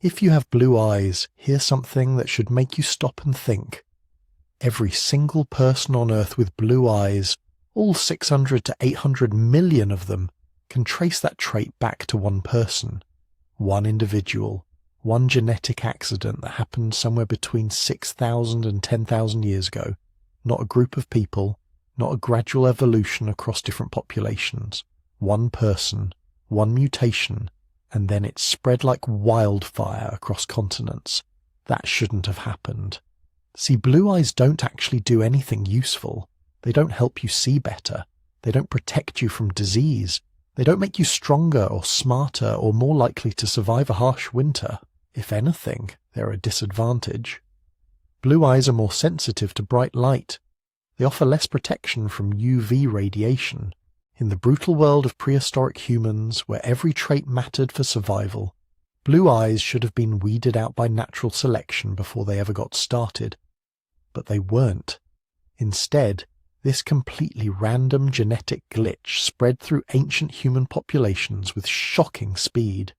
If you have blue eyes, here's something that should make you stop and think. Every single person on Earth with blue eyes, all 600 to 800 million of them, can trace that trait back to one person, one individual, one genetic accident that happened somewhere between 6,000 and 10,000 years ago. Not a group of people, not a gradual evolution across different populations. One person, one mutation, and then it spread like wildfire across continents. That shouldn't have happened. See, blue eyes don't actually do anything useful. They don't help you see better. They don't protect you from disease. They don't make you stronger or smarter or more likely to survive a harsh winter. If anything, they're a disadvantage. Blue eyes are more sensitive to bright light. They offer less protection from UV radiation. In the brutal world of prehistoric humans, where every trait mattered for survival, blue eyes should have been weeded out by natural selection before they ever got started. But they weren't. Instead, this completely random genetic glitch spread through ancient human populations with shocking speed.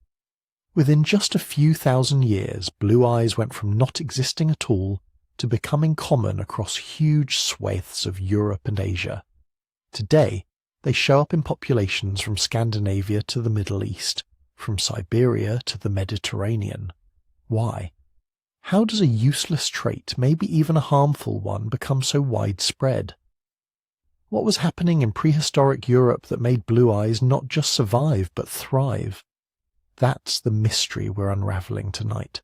Within just a few thousand years, blue eyes went from not existing at all to becoming common across huge swathes of Europe and Asia. Today, they show up in populations from Scandinavia to the Middle East, from Siberia to the Mediterranean. Why? How does a useless trait, maybe even a harmful one, become so widespread? What was happening in prehistoric Europe that made blue eyes not just survive but thrive? That's the mystery we're unraveling tonight.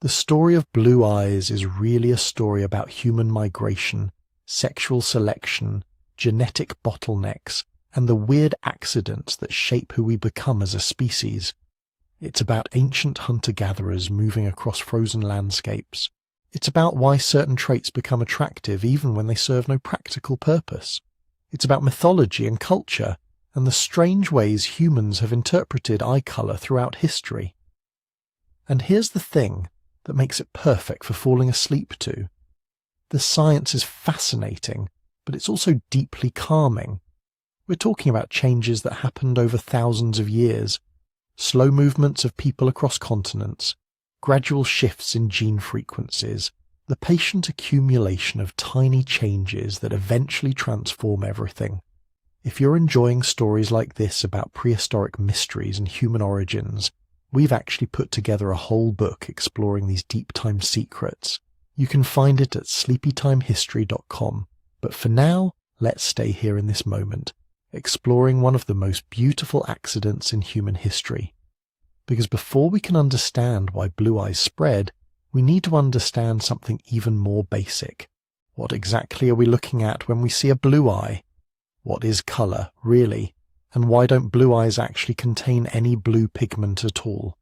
The story of blue eyes is really a story about human migration, sexual selection, genetic bottlenecks, and the weird accidents that shape who we become as a species. It's about ancient hunter-gatherers moving across frozen landscapes. It's about why certain traits become attractive even when they serve no practical purpose. It's about mythology and culture, and the strange ways humans have interpreted eye colour throughout history. And here's the thing that makes it perfect for falling asleep to. The science is fascinating, but it's also deeply calming. We're talking about changes that happened over thousands of years, slow movements of people across continents, gradual shifts in gene frequencies, the patient accumulation of tiny changes that eventually transform everything. If you're enjoying stories like this about prehistoric mysteries and human origins, we've actually put together a whole book exploring these deep-time secrets. You can find it at sleepytimehistory.com. But for now, let's stay here in this moment, exploring one of the most beautiful accidents in human history. Because before we can understand why blue eyes spread, we need to understand something even more basic. What exactly are we looking at when we see a blue eye? What is colour, really? And why don't blue eyes actually contain any blue pigment at all?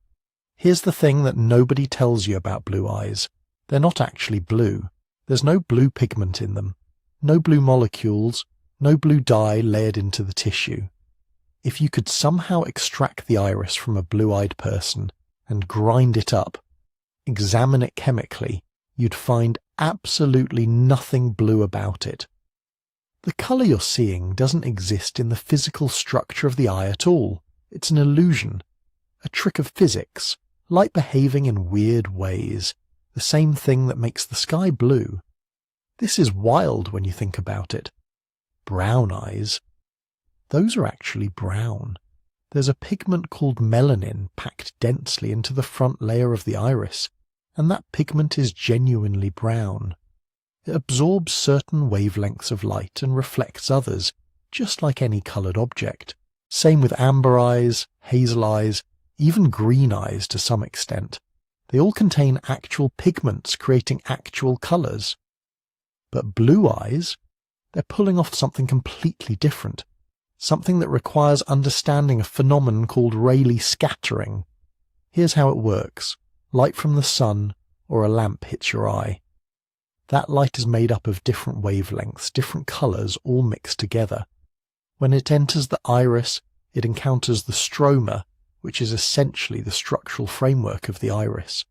Here's the thing that nobody tells you about blue eyes. They're not actually blue. There's no blue pigment in them. No blue molecules, no blue dye layered into the tissue. If you could somehow extract the iris from a blue-eyed person and grind it up, examine it chemically, you'd find absolutely nothing blue about it. The colour you're seeing doesn't exist in the physical structure of the eye at all. It's an illusion, a trick of physics, light behaving in weird ways, the same thing that makes the sky blue. This is wild when you think about it. Brown eyes, those are actually brown. There's a pigment called melanin packed densely into the front layer of the iris, and that pigment is genuinely brown. It absorbs certain wavelengths of light and reflects others, just like any coloured object. Same with amber eyes, hazel eyes, even green eyes to some extent. They all contain actual pigments creating actual colours. But blue eyes, they're pulling off something completely different, something that requires understanding a phenomenon called Rayleigh scattering. Here's how it works. Light from the sun or a lamp hits your eye. That light is made up of different wavelengths, different colours, all mixed together. When it enters the iris, it encounters the stroma, which is essentially the structural framework of the iris.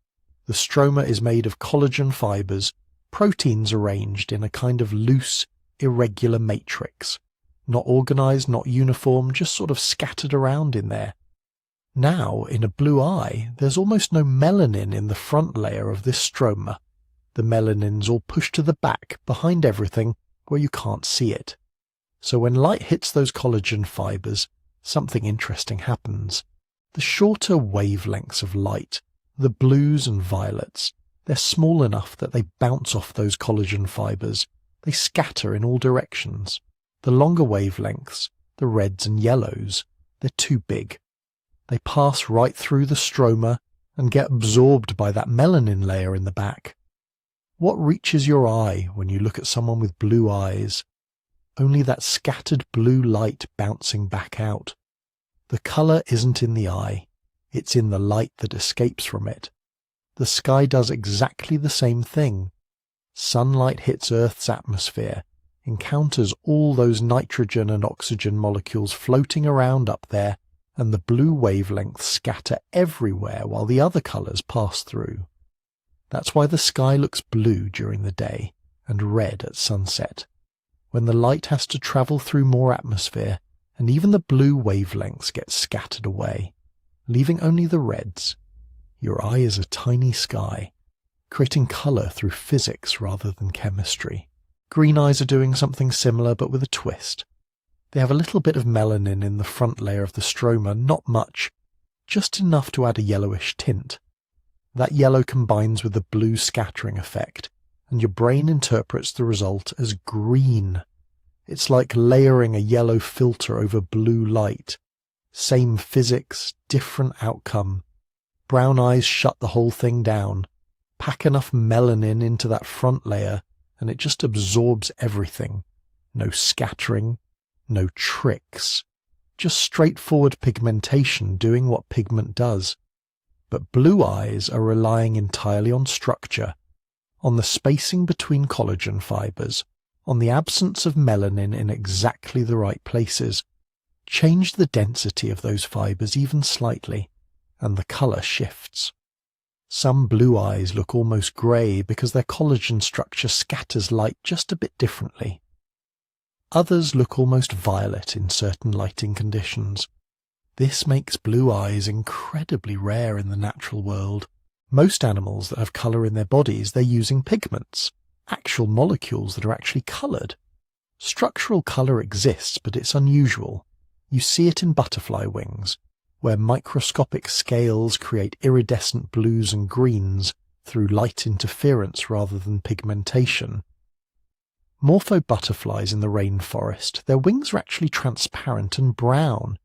The stroma is made of collagen fibres, proteins arranged in a kind of loose, irregular matrix. Not organised, not uniform, just sort of scattered around in there. Now, in a blue eye, there's almost no melanin in the front layer of this stroma. The melanin's all pushed to the back, behind everything, where you can't see it. So when light hits those collagen fibers, something interesting happens. The shorter wavelengths of light, the blues and violets, they're small enough that they bounce off those collagen fibers. They scatter in all directions. The longer wavelengths, the reds and yellows, they're too big. They pass right through the stroma and get absorbed by that melanin layer in the back. What reaches your eye when you look at someone with blue eyes? Only that scattered blue light bouncing back out. The colour isn't in the eye, it's in the light that escapes from it. The sky does exactly the same thing. Sunlight hits Earth's atmosphere, encounters all those nitrogen and oxygen molecules floating around up there, and the blue wavelengths scatter everywhere while the other colours pass through. That's why the sky looks blue during the day and red at sunset. When the light has to travel through more atmosphere, and even the blue wavelengths get scattered away, leaving only the reds. Your eye is a tiny sky, creating colour through physics rather than chemistry. Green eyes are doing something similar but with a twist. They have a little bit of melanin in the front layer of the stroma, not much, just enough to add a yellowish tint. That yellow combines with the blue scattering effect, and your brain interprets the result as green. It's like layering a yellow filter over blue light. Same physics, different outcome. Brown eyes shut the whole thing down. Pack enough melanin into that front layer, and it just absorbs everything. No scattering, no tricks. Just straightforward pigmentation doing what pigment does. But blue eyes are relying entirely on structure, on the spacing between collagen fibers, on the absence of melanin in exactly the right places. Change the density of those fibers even slightly, and the colour shifts. Some blue eyes look almost grey because their collagen structure scatters light just a bit differently. Others look almost violet in certain lighting conditions. This makes blue eyes incredibly rare in the natural world. Most animals that have colour in their bodies, they're using pigments, actual molecules that are actually coloured. Structural colour exists, but it's unusual. You see it in butterfly wings, where microscopic scales create iridescent blues and greens through light interference rather than pigmentation. Morpho butterflies in the rainforest, their wings are actually transparent and brown,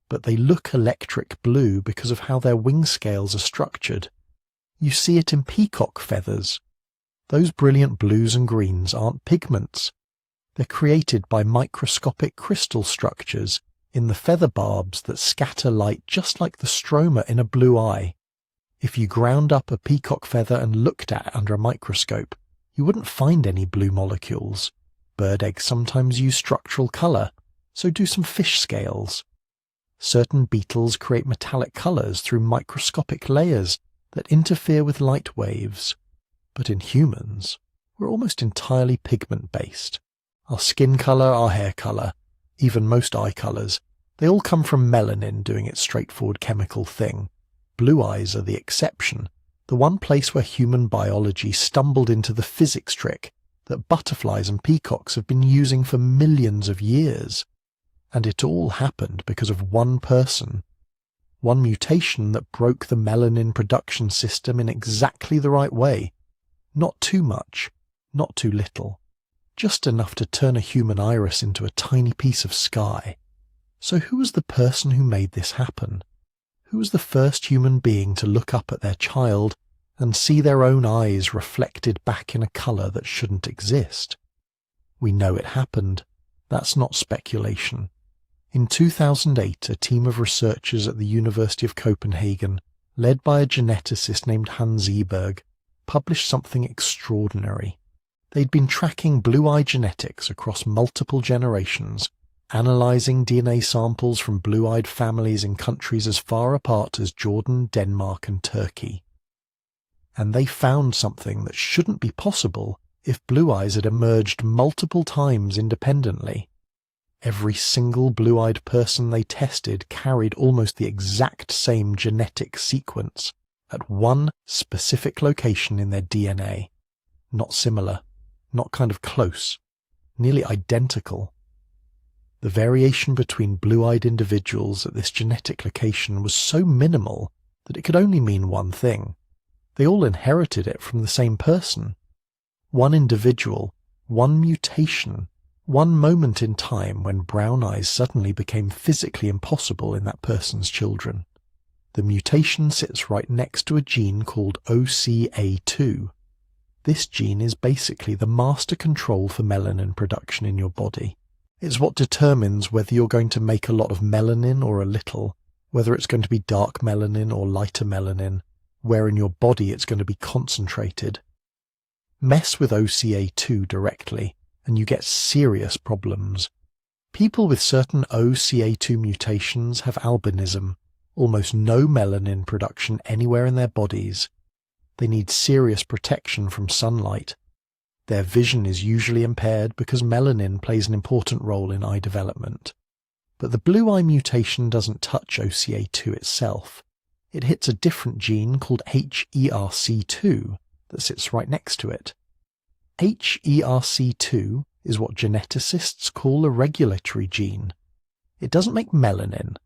but they look electric blue because of how their wing scales are structured. You see it in peacock feathers. Those brilliant blues and greens aren't pigments. They're created by microscopic crystal structures in the feather barbs that scatter light just like the stroma in a blue eye. If you ground up a peacock feather and looked at it under a microscope, you wouldn't find any blue molecules. Bird eggs sometimes use structural colour, so do some fish scales. Certain beetles create metallic colours through microscopic layers that interfere with light waves. But in humans, we're almost entirely pigment-based. Our skin colour, our hair colour, even most eye colours, they all come from melanin doing its straightforward chemical thing. Blue eyes are the exception, the one place where human biology stumbled into the physics trick that butterflies and peacocks have been using for millions of years. And it all happened because of one person. One mutation that broke the melanin production system in exactly the right way. Not too much, not too little. Just enough to turn a human iris into a tiny piece of sky. So who was the person who made this happen? Who was the first human being to look up at their child and see their own eyes reflected back in a colour that shouldn't exist? We know it happened. That's not speculation. In 2008, a team of researchers at the University of Copenhagen, led by a geneticist named Hans Eberg, published something extraordinary. They'd been tracking blue-eye genetics across multiple generations, analysing DNA samples from blue-eyed families in countries as far apart as Jordan, Denmark and Turkey. And they found something that shouldn't be possible if blue eyes had emerged multiple times independently. Every single blue-eyed person they tested carried almost the exact same genetic sequence at one specific location in their DNA. Not similar, not kind of close, nearly identical. The variation between blue-eyed individuals at this genetic location was so minimal that it could only mean one thing. They all inherited it from the same person. One individual, one mutation, one moment in time when brown eyes suddenly became physically impossible in that person's children. The mutation sits right next to a gene called OCA2. This gene is basically the master control for melanin production in your body. It's what determines whether you're going to make a lot of melanin or a little, whether it's going to be dark melanin or lighter melanin, where in your body it's going to be concentrated. Mess with OCA2 directly, and you get serious problems. People with certain OCA2 mutations have albinism, almost no melanin production anywhere in their bodies. They need serious protection from sunlight. Their vision is usually impaired because melanin plays an important role in eye development. But the blue eye mutation doesn't touch OCA2 itself. It hits a different gene called HERC2 that sits right next to it. HERC2 is what geneticists call a regulatory gene. It doesn't make melanin.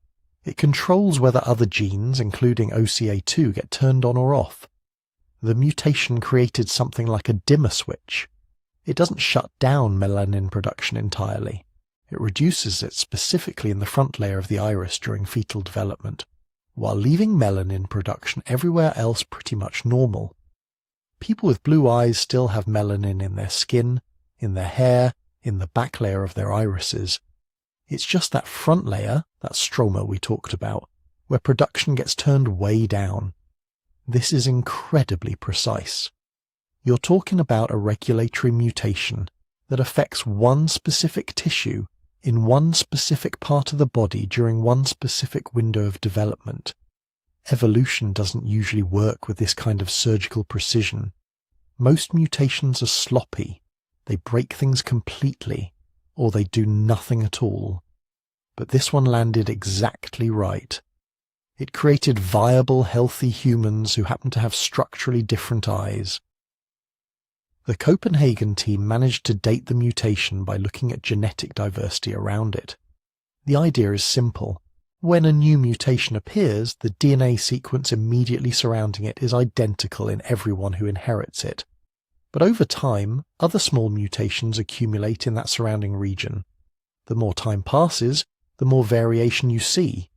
It controls whether other genes, including OCA2, get turned on or off. The mutation created something like a dimmer switch. It doesn't shut down melanin production entirely. It reduces it specifically in the front layer of the iris during fetal development, while leaving melanin production everywhere else pretty much normal. People with blue eyes still have melanin in their skin, in their hair, in the back layer of their irises. It's just that front layer, that stroma we talked about, where production gets turned way down. This is incredibly precise. You're talking about a regulatory mutation that affects one specific tissue in one specific part of the body during one specific window of development. Evolution doesn't usually work with this kind of surgical precision. Most mutations are sloppy. They break things completely, or they do nothing at all. But this one landed exactly right. It created viable, healthy humans who happen to have structurally different eyes. The Copenhagen team managed to date the mutation by looking at genetic diversity around it. The idea is simple. When a new mutation appears, the DNA sequence immediately surrounding it is identical in everyone who inherits it. But over time, other small mutations accumulate in that surrounding region. The more time passes, the more variation you see.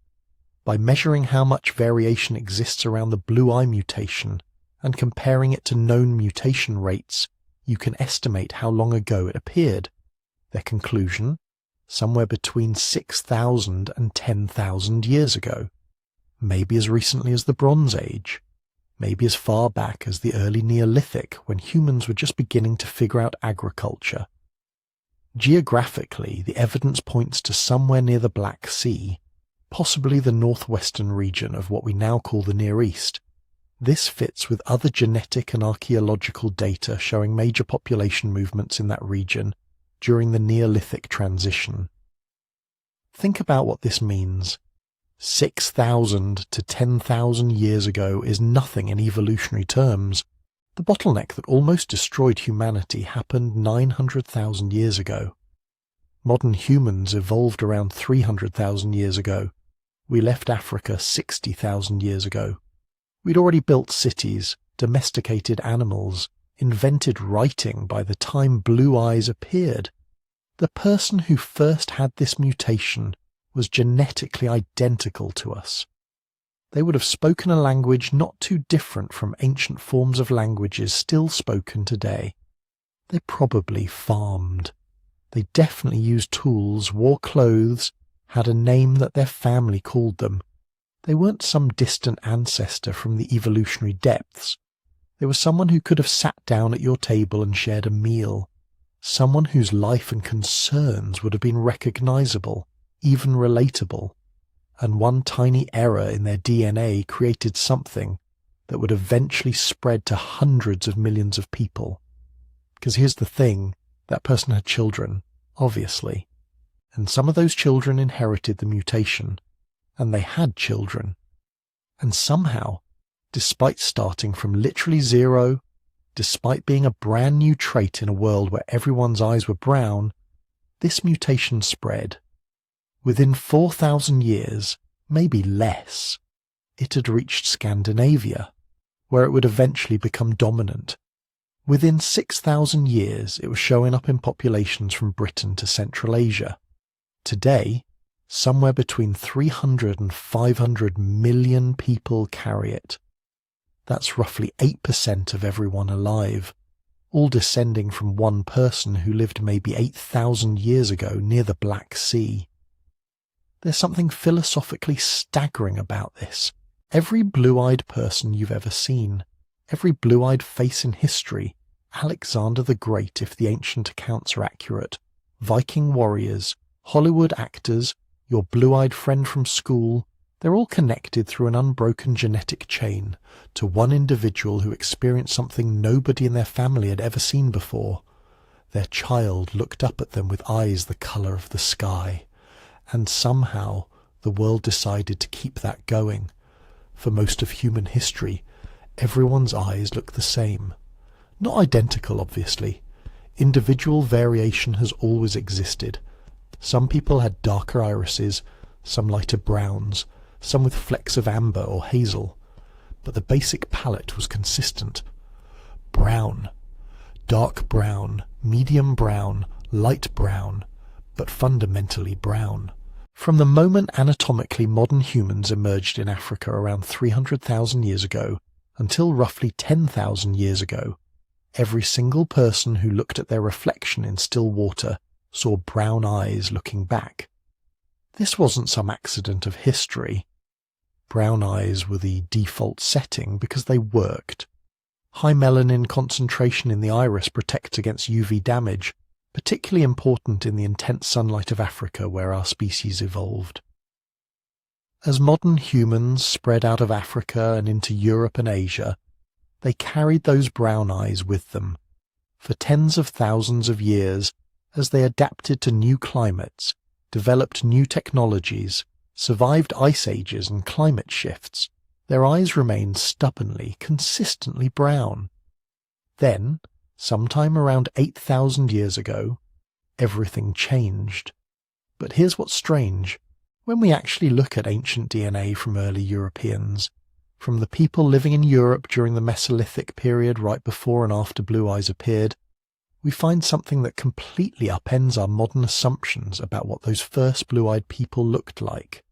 By measuring how much variation exists around the blue eye mutation and comparing it to known mutation rates, you can estimate how long ago it appeared. Their conclusion? Somewhere between 6,000 and 10,000 years ago. Maybe as recently as the Bronze Age. Maybe as far back as the early Neolithic, when humans were just beginning to figure out agriculture. Geographically, the evidence points to somewhere near the Black Sea, possibly the northwestern region of what we now call the Near East. This fits with other genetic and archaeological data showing major population movements in that region during the Neolithic transition. Think about what this means. 6,000 to 10,000 years ago is nothing in evolutionary terms. The bottleneck that almost destroyed humanity happened 900,000 years ago. Modern humans evolved around 300,000 years ago. We left Africa 60,000 years ago. We'd already built cities, domesticated animals, invented writing by the time blue eyes appeared. The person who first had this mutation was genetically identical to us. They would have spoken a language not too different from ancient forms of languages still spoken today. They probably farmed. They definitely used tools, wore clothes, had a name that their family called them. They weren't some distant ancestor from the evolutionary depths. They were someone who could have sat down at your table and shared a meal. Someone whose life and concerns would have been recognizable, even relatable. And one tiny error in their DNA created something that would eventually spread to hundreds of millions of people. Because here's the thing, that person had children, obviously. and some of those children inherited the mutation, and they had children. And somehow, despite starting from literally zero, despite being a brand new trait in a world where everyone's eyes were brown, this mutation spread. Within 4,000 years, maybe less, it had reached Scandinavia, where it would eventually become dominant. Within 6,000 years, it was showing up in populations from Britain to Central Asia. Today, somewhere between 300 and 500 million people carry it. That's roughly 8% of everyone alive, all descending from one person who lived maybe 8,000 years ago near the Black Sea. There's something philosophically staggering about this. Every blue-eyed person you've ever seen, every blue-eyed face in history, Alexander the Great if the ancient accounts are accurate, Viking warriors, Hollywood actors, your blue-eyed friend from school, they're all connected through an unbroken genetic chain to one individual who experienced something nobody in their family had ever seen before. Their child looked up at them with eyes the colour of the sky, and somehow the world decided to keep that going. For most of human history, everyone's eyes look the same. Not identical, obviously. Individual variation has always existed. Some people had darker irises, some lighter browns, some with flecks of amber or hazel. But the basic palette was consistent. Brown. Dark brown, medium brown, light brown, but fundamentally brown. From the moment anatomically modern humans emerged in Africa around 300,000 years ago until roughly 10,000 years ago, every single person who looked at their reflection in still water saw brown eyes looking back. This wasn't some accident of history. Brown eyes were the default setting because they worked. High melanin concentration in the iris protects against UV damage, particularly important in the intense sunlight of Africa where our species evolved. As modern humans spread out of Africa and into Europe and Asia, they carried those brown eyes with them. For tens of thousands of years, as they adapted to new climates, developed new technologies, survived ice ages and climate shifts, their eyes remained stubbornly, consistently brown. Then, sometime around 8,000 years ago, everything changed. But here's what's strange. When we actually look at ancient DNA from early Europeans, from the people living in Europe during the Mesolithic period right before and after blue eyes appeared, we find something that completely upends our modern assumptions about what those first blue-eyed people looked like.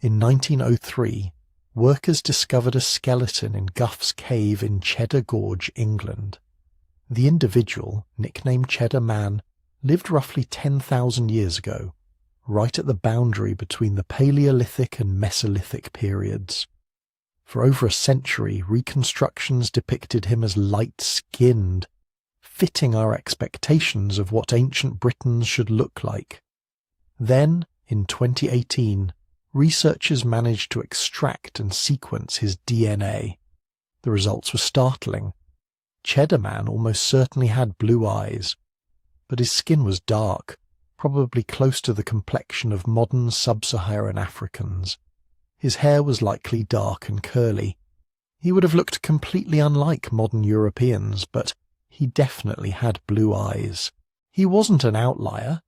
In 1903, workers discovered a skeleton in Gough's Cave in Cheddar Gorge, England. The individual, nicknamed Cheddar Man, lived roughly 10,000 years ago, right at the boundary between the Paleolithic and Mesolithic periods. For over a century, reconstructions depicted him as light-skinned, fitting our expectations of what ancient Britons should look like. Then, in 2018, researchers managed to extract and sequence his DNA. The results were startling. Cheddar Man almost certainly had blue eyes, but his skin was dark, probably close to the complexion of modern sub-Saharan Africans. His hair was likely dark and curly. He would have looked completely unlike modern Europeans, but he definitely had blue eyes. He wasn't an outlier.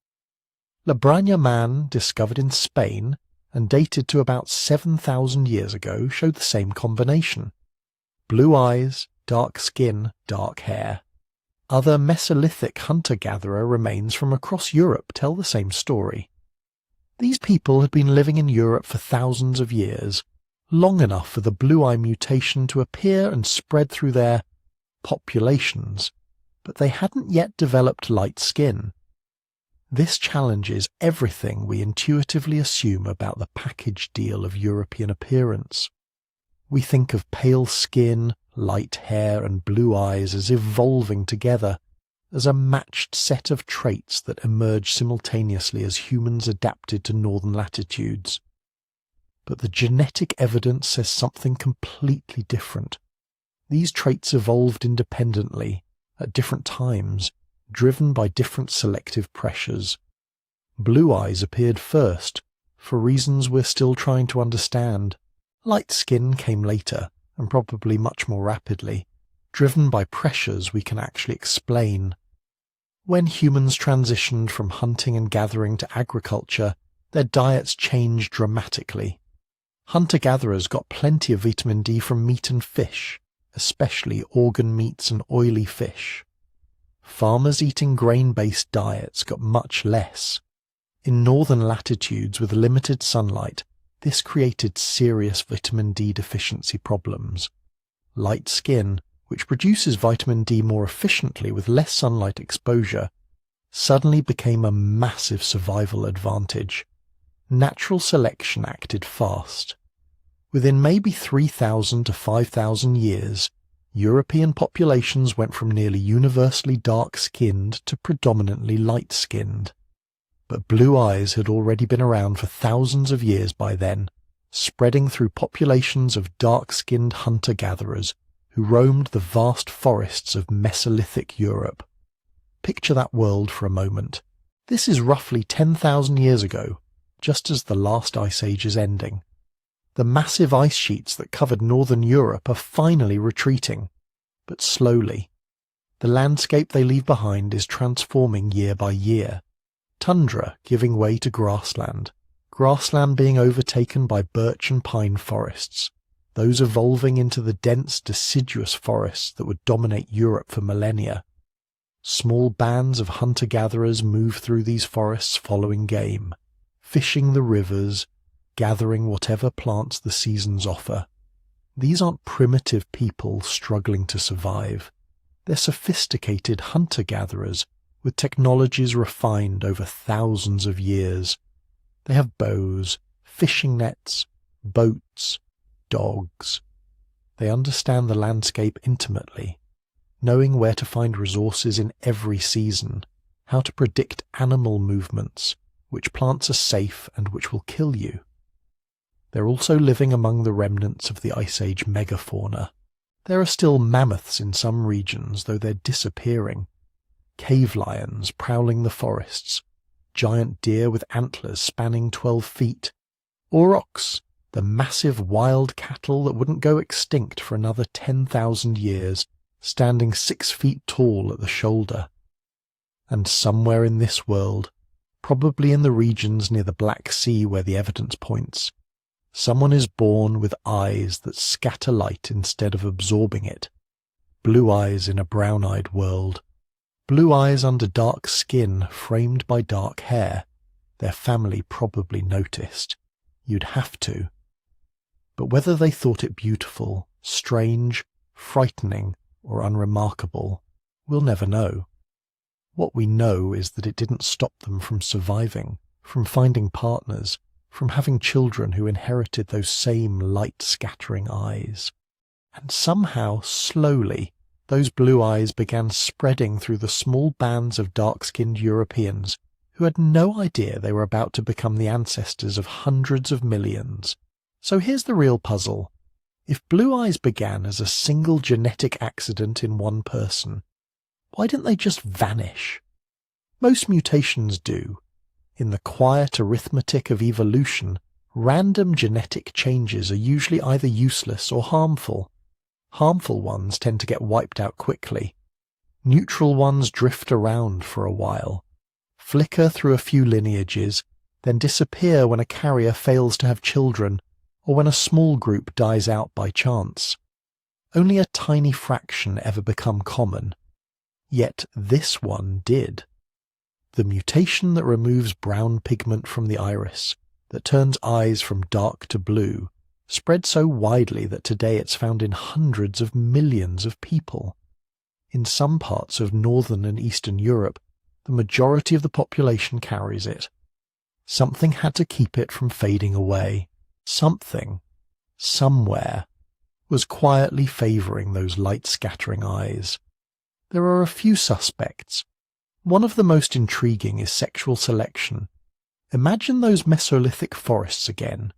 La Braña Man, discovered in Spain and dated to about 7,000 years ago, showed the same combination. Blue eyes, dark skin, dark hair. Other Mesolithic hunter-gatherer remains from across Europe tell the same story. These people had been living in Europe for thousands of years, long enough for the blue-eye mutation to appear and spread through their populations, but they hadn't yet developed light skin. This challenges everything we intuitively assume about the package deal of European appearance. We think of pale skin, light hair and blue eyes as evolving together, as a matched set of traits that emerged simultaneously as humans adapted to northern latitudes. But the genetic evidence says something completely different. These traits evolved independently, at different times, driven by different selective pressures. Blue eyes appeared first, for reasons we're still trying to understand. Light skin came later, and probably much more rapidly, driven by pressures we can actually explain. When humans transitioned from hunting and gathering to agriculture, their diets changed dramatically. Hunter-gatherers got plenty of vitamin D from meat and fish, especially organ meats and oily fish. Farmers eating grain-based diets got much less. In northern latitudes with limited sunlight, this created serious vitamin D deficiency problems. Light skin, which produces vitamin D more efficiently with less sunlight exposure, suddenly became a massive survival advantage. Natural selection acted fast. Within maybe 3,000 to 5,000 years, European populations went from nearly universally dark-skinned to predominantly light-skinned. But blue eyes had already been around for thousands of years by then, spreading through populations of dark-skinned hunter-gatherers who roamed the vast forests of Mesolithic Europe. Picture that world for a moment. This is roughly 10,000 years ago, just as the last ice age is ending. The massive ice sheets that covered northern Europe are finally retreating, but slowly. The landscape they leave behind is transforming year by year. Tundra giving way to grassland, grassland being overtaken by birch and pine forests, those evolving into the dense deciduous forests that would dominate Europe for millennia. Small bands of hunter-gatherers move through these forests following game, fishing the rivers, gathering whatever plants the seasons offer. These aren't primitive people struggling to survive. They're sophisticated hunter-gatherers with technologies refined over thousands of years. They have bows, fishing nets, boats, dogs. They understand the landscape intimately, knowing where to find resources in every season, how to predict animal movements, which plants are safe and which will kill you. They're also living among the remnants of the Ice Age megafauna. There are still mammoths in some regions, though they're disappearing. Cave lions prowling the forests, giant deer with antlers spanning 12 feet, aurochs, the massive wild cattle that wouldn't go extinct for another 10,000 years, standing 6 feet tall at the shoulder. And somewhere in this world, probably in the regions near the Black Sea where the evidence points, someone is born with eyes that scatter light instead of absorbing it. Blue eyes in a brown-eyed world. Blue eyes under dark skin framed by dark hair. Their family probably noticed. You'd have to. But whether they thought it beautiful, strange, frightening, or unremarkable, we'll never know. What we know is that it didn't stop them from surviving, from finding partners, from having children who inherited those same light-scattering eyes. And somehow, slowly, those blue eyes began spreading through the small bands of dark-skinned Europeans who had no idea they were about to become the ancestors of hundreds of millions. So here's the real puzzle. If blue eyes began as a single genetic accident in one person, why didn't they just vanish? Most mutations do. In the quiet arithmetic of evolution, random genetic changes are usually either useless or harmful. Harmful ones tend to get wiped out quickly. Neutral ones drift around for a while, flicker through a few lineages, then disappear when a carrier fails to have children or when a small group dies out by chance. Only a tiny fraction ever become common. Yet this one did. The mutation that removes brown pigment from the iris, that turns eyes from dark to blue, spread so widely that today it's found in hundreds of millions of people. In some parts of northern and eastern Europe, the majority of the population carries it. Something had to keep it from fading away. Something, somewhere, was quietly favouring those light-scattering eyes. There are a few suspects. One of the most intriguing is sexual selection. Imagine those Mesolithic forests again.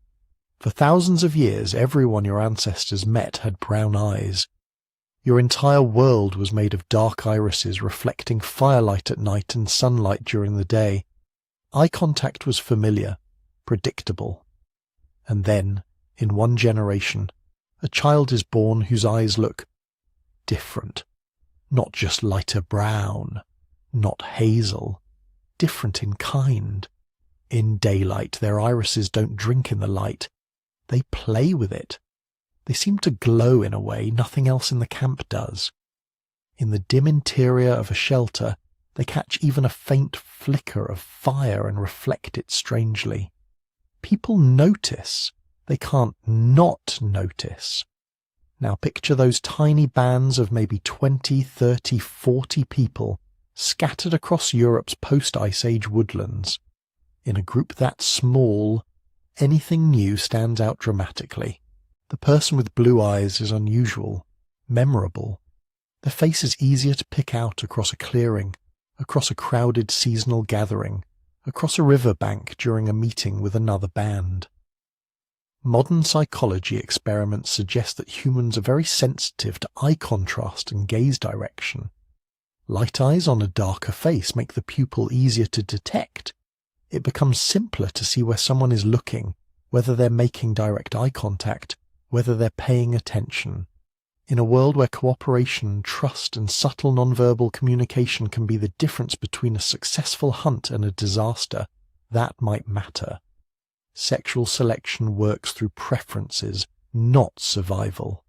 For thousands of years, everyone your ancestors met had brown eyes. Your entire world was made of dark irises reflecting firelight at night and sunlight during the day. Eye contact was familiar, predictable. And then, in one generation, a child is born whose eyes look different. Not just lighter brown, not hazel, different in kind. In daylight, their irises don't drink in the light. They play with it. They seem to glow in a way nothing else in the camp does. In the dim interior of a shelter, they catch even a faint flicker of fire and reflect it strangely. People notice. They can't not notice. Now picture those tiny bands of maybe 20, 30, 40 people scattered across Europe's post-Ice Age woodlands. In a group that small, anything new stands out dramatically. The person with blue eyes is unusual, memorable. Their face is easier to pick out across a clearing, across a crowded seasonal gathering, across a riverbank during a meeting with another band. Modern psychology experiments suggest that humans are very sensitive to eye contrast and gaze direction. Light eyes on a darker face make the pupil easier to detect. It becomes simpler to see where someone is looking, whether they're making direct eye contact, whether they're paying attention. In a world where cooperation, trust, and subtle nonverbal communication can be the difference between a successful hunt and a disaster, that might matter. Sexual selection works through preferences, not survival.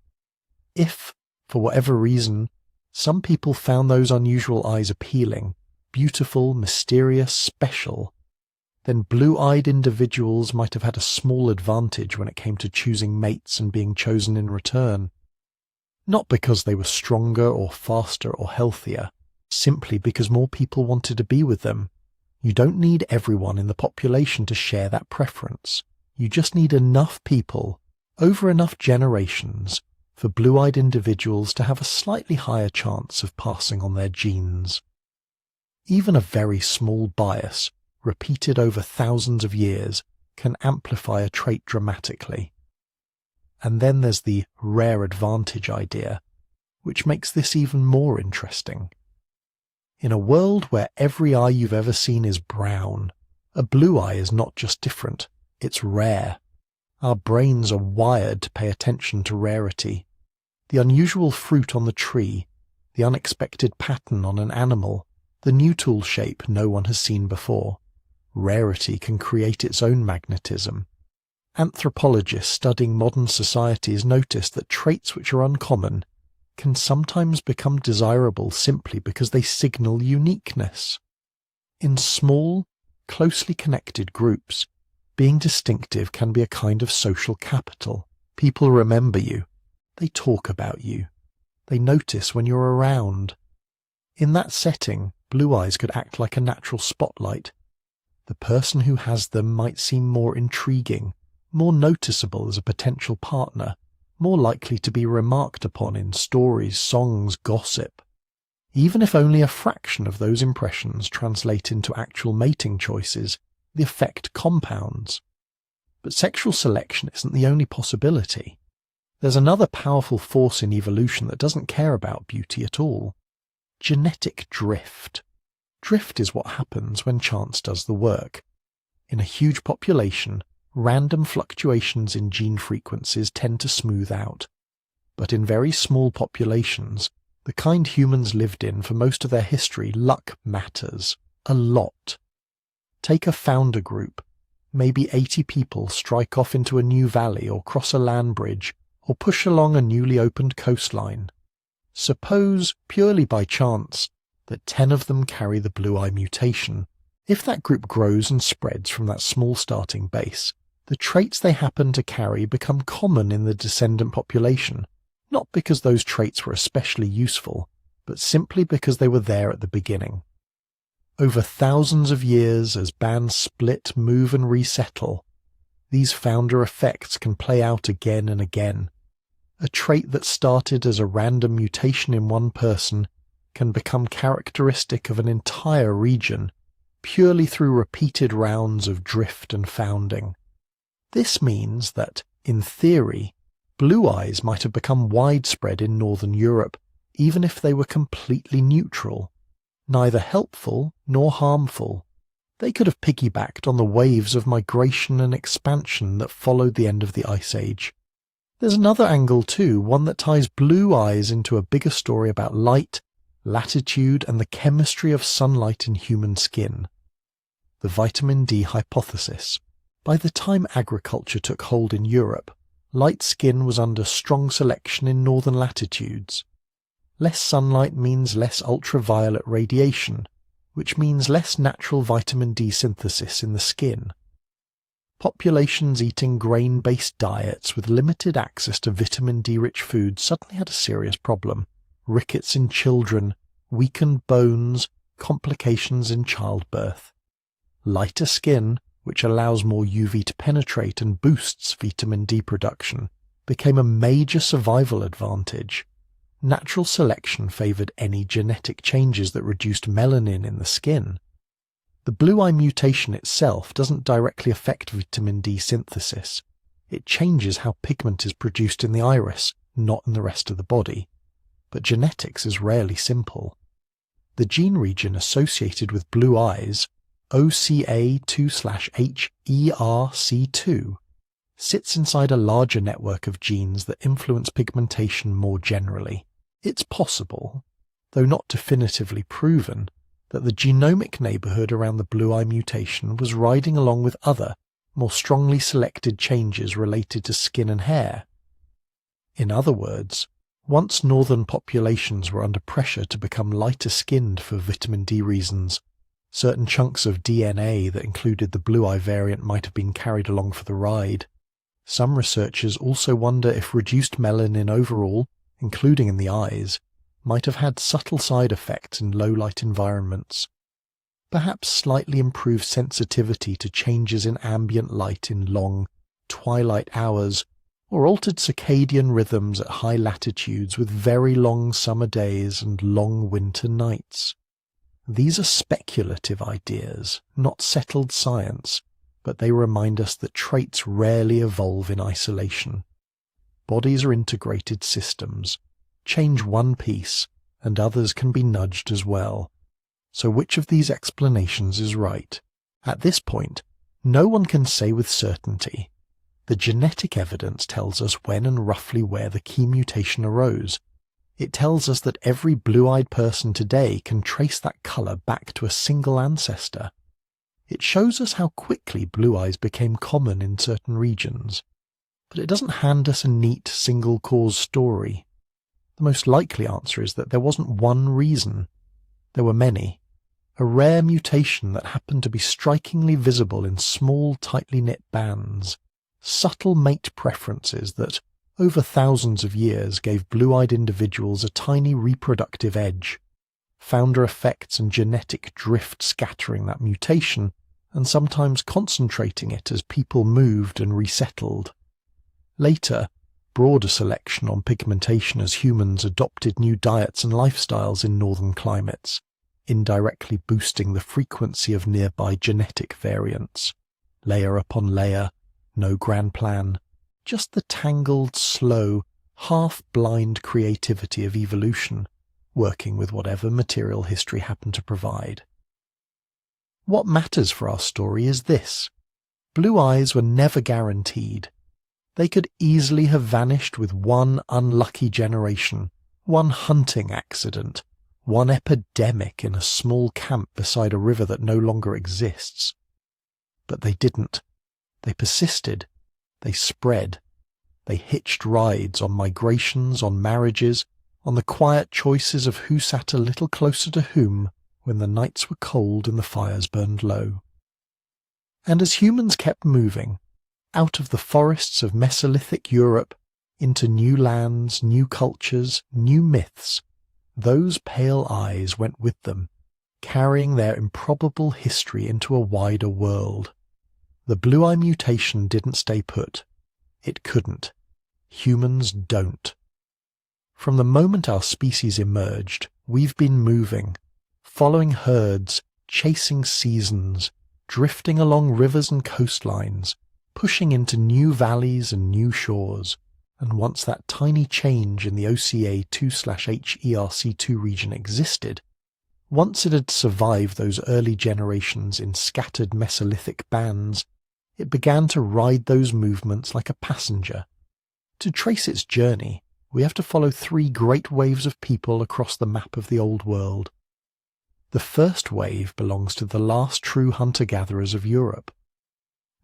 If, for whatever reason, some people found those unusual eyes appealing, beautiful, mysterious, special, then blue-eyed individuals might have had a small advantage when it came to choosing mates and being chosen in return. Not because they were stronger or faster or healthier, simply because more people wanted to be with them. You don't need everyone in the population to share that preference. You just need enough people, over enough generations, for blue-eyed individuals to have a slightly higher chance of passing on their genes. Even a very small bias, repeated over thousands of years, can amplify a trait dramatically. And then there's the rare advantage idea, which makes this even more interesting. In a world where every eye you've ever seen is brown, a blue eye is not just different, it's rare. Our brains are wired to pay attention to rarity. The unusual fruit on the tree, the unexpected pattern on an animal, the new tool shape no one has seen before. Rarity can create its own magnetism. Anthropologists studying modern societies notice that traits which are uncommon can sometimes become desirable simply because they signal uniqueness. In small, closely connected groups, being distinctive can be a kind of social capital. People remember you. They talk about you. They notice when you're around. In that setting, blue eyes could act like a natural spotlight. The person who has them might seem more intriguing, more noticeable as a potential partner, more likely to be remarked upon in stories, songs, gossip. Even if only a fraction of those impressions translate into actual mating choices, the effect compounds. But sexual selection isn't the only possibility. There's another powerful force in evolution that doesn't care about beauty at all. Genetic drift. Drift is what happens when chance does the work. In a huge population, random fluctuations in gene frequencies tend to smooth out. But in very small populations, the kind humans lived in for most of their history, luck matters. A lot. Take a founder group. Maybe 80 people strike off into a new valley or cross a land bridge or push along a newly opened coastline. Suppose, purely by chance, that 10 of them carry the blue-eye mutation. If that group grows and spreads from that small starting base, the traits they happen to carry become common in the descendant population, not because those traits were especially useful, but simply because they were there at the beginning. Over thousands of years, as bands split, move and resettle, these founder effects can play out again and again. A trait that started as a random mutation in one person can become characteristic of an entire region, purely through repeated rounds of drift and founding. This means that, in theory, blue eyes might have become widespread in Northern Europe, even if they were completely neutral, neither helpful nor harmful. They could have piggybacked on the waves of migration and expansion that followed the end of the Ice Age. There's another angle too, one that ties blue eyes into a bigger story about light, latitude, and the chemistry of sunlight in human skin. The vitamin D hypothesis. By the time agriculture took hold in Europe, light skin was under strong selection in northern latitudes. Less sunlight means less ultraviolet radiation, which means less natural vitamin D synthesis in the skin. Populations eating grain-based diets with limited access to vitamin D-rich foods suddenly had a serious problem. Rickets in children, weakened bones, complications in childbirth. Lighter skin, which allows more UV to penetrate and boosts vitamin D production, became a major survival advantage. Natural selection favoured any genetic changes that reduced melanin in the skin. The blue eye mutation itself doesn't directly affect vitamin D synthesis. It changes how pigment is produced in the iris, not in the rest of the body. But genetics is rarely simple. The gene region associated with blue eyes, OCA2/HERC2, sits inside a larger network of genes that influence pigmentation more generally. It's possible, though not definitively proven, that the genomic neighbourhood around the blue eye mutation was riding along with other, more strongly selected changes related to skin and hair. In other words, once northern populations were under pressure to become lighter skinned for vitamin D reasons, certain chunks of DNA that included the blue eye variant might have been carried along for the ride. Some researchers also wonder if reduced melanin overall, including in the eyes, might have had subtle side effects in low-light environments. Perhaps slightly improved sensitivity to changes in ambient light in long, twilight hours, or altered circadian rhythms at high latitudes with very long summer days and long winter nights. These are speculative ideas, not settled science, but they remind us that traits rarely evolve in isolation. Bodies are integrated systems. Change one piece, and others can be nudged as well. So which of these explanations is right? At this point, no one can say with certainty. The genetic evidence tells us when and roughly where the key mutation arose. It tells us that every blue-eyed person today can trace that colour back to a single ancestor. It shows us how quickly blue eyes became common in certain regions. But it doesn't hand us a neat single-cause story. The most likely answer is that there wasn't one reason. There were many. A rare mutation that happened to be strikingly visible in small, tightly knit bands. Subtle mate preferences that, over thousands of years, gave blue-eyed individuals a tiny reproductive edge. Founder effects and genetic drift scattering that mutation, and sometimes concentrating it as people moved and resettled. Later, broader selection on pigmentation as humans adopted new diets and lifestyles in northern climates, indirectly boosting the frequency of nearby genetic variants. Layer upon layer, no grand plan, just the tangled, slow, half-blind creativity of evolution, working with whatever material history happened to provide. What matters for our story is this. Blue eyes were never guaranteed. They could easily have vanished with one unlucky generation, one hunting accident, one epidemic in a small camp beside a river that no longer exists. But they didn't. They persisted. They spread. They hitched rides on migrations, on marriages, on the quiet choices of who sat a little closer to whom when the nights were cold and the fires burned low. And as humans kept moving, out of the forests of Mesolithic Europe, into new lands, new cultures, new myths, those pale eyes went with them, carrying their improbable history into a wider world. The blue eye mutation didn't stay put. It couldn't. Humans don't. From the moment our species emerged, we've been moving, following herds, chasing seasons, drifting along rivers and coastlines, pushing into new valleys and new shores, and once that tiny change in the OCA2/HERC2 region existed, Once it had survived those early generations in scattered Mesolithic bands, it began to ride those movements like a passenger. To trace its journey, we have to follow 3 great waves of people across the map of the Old World. The first wave belongs to the last true hunter-gatherers of Europe.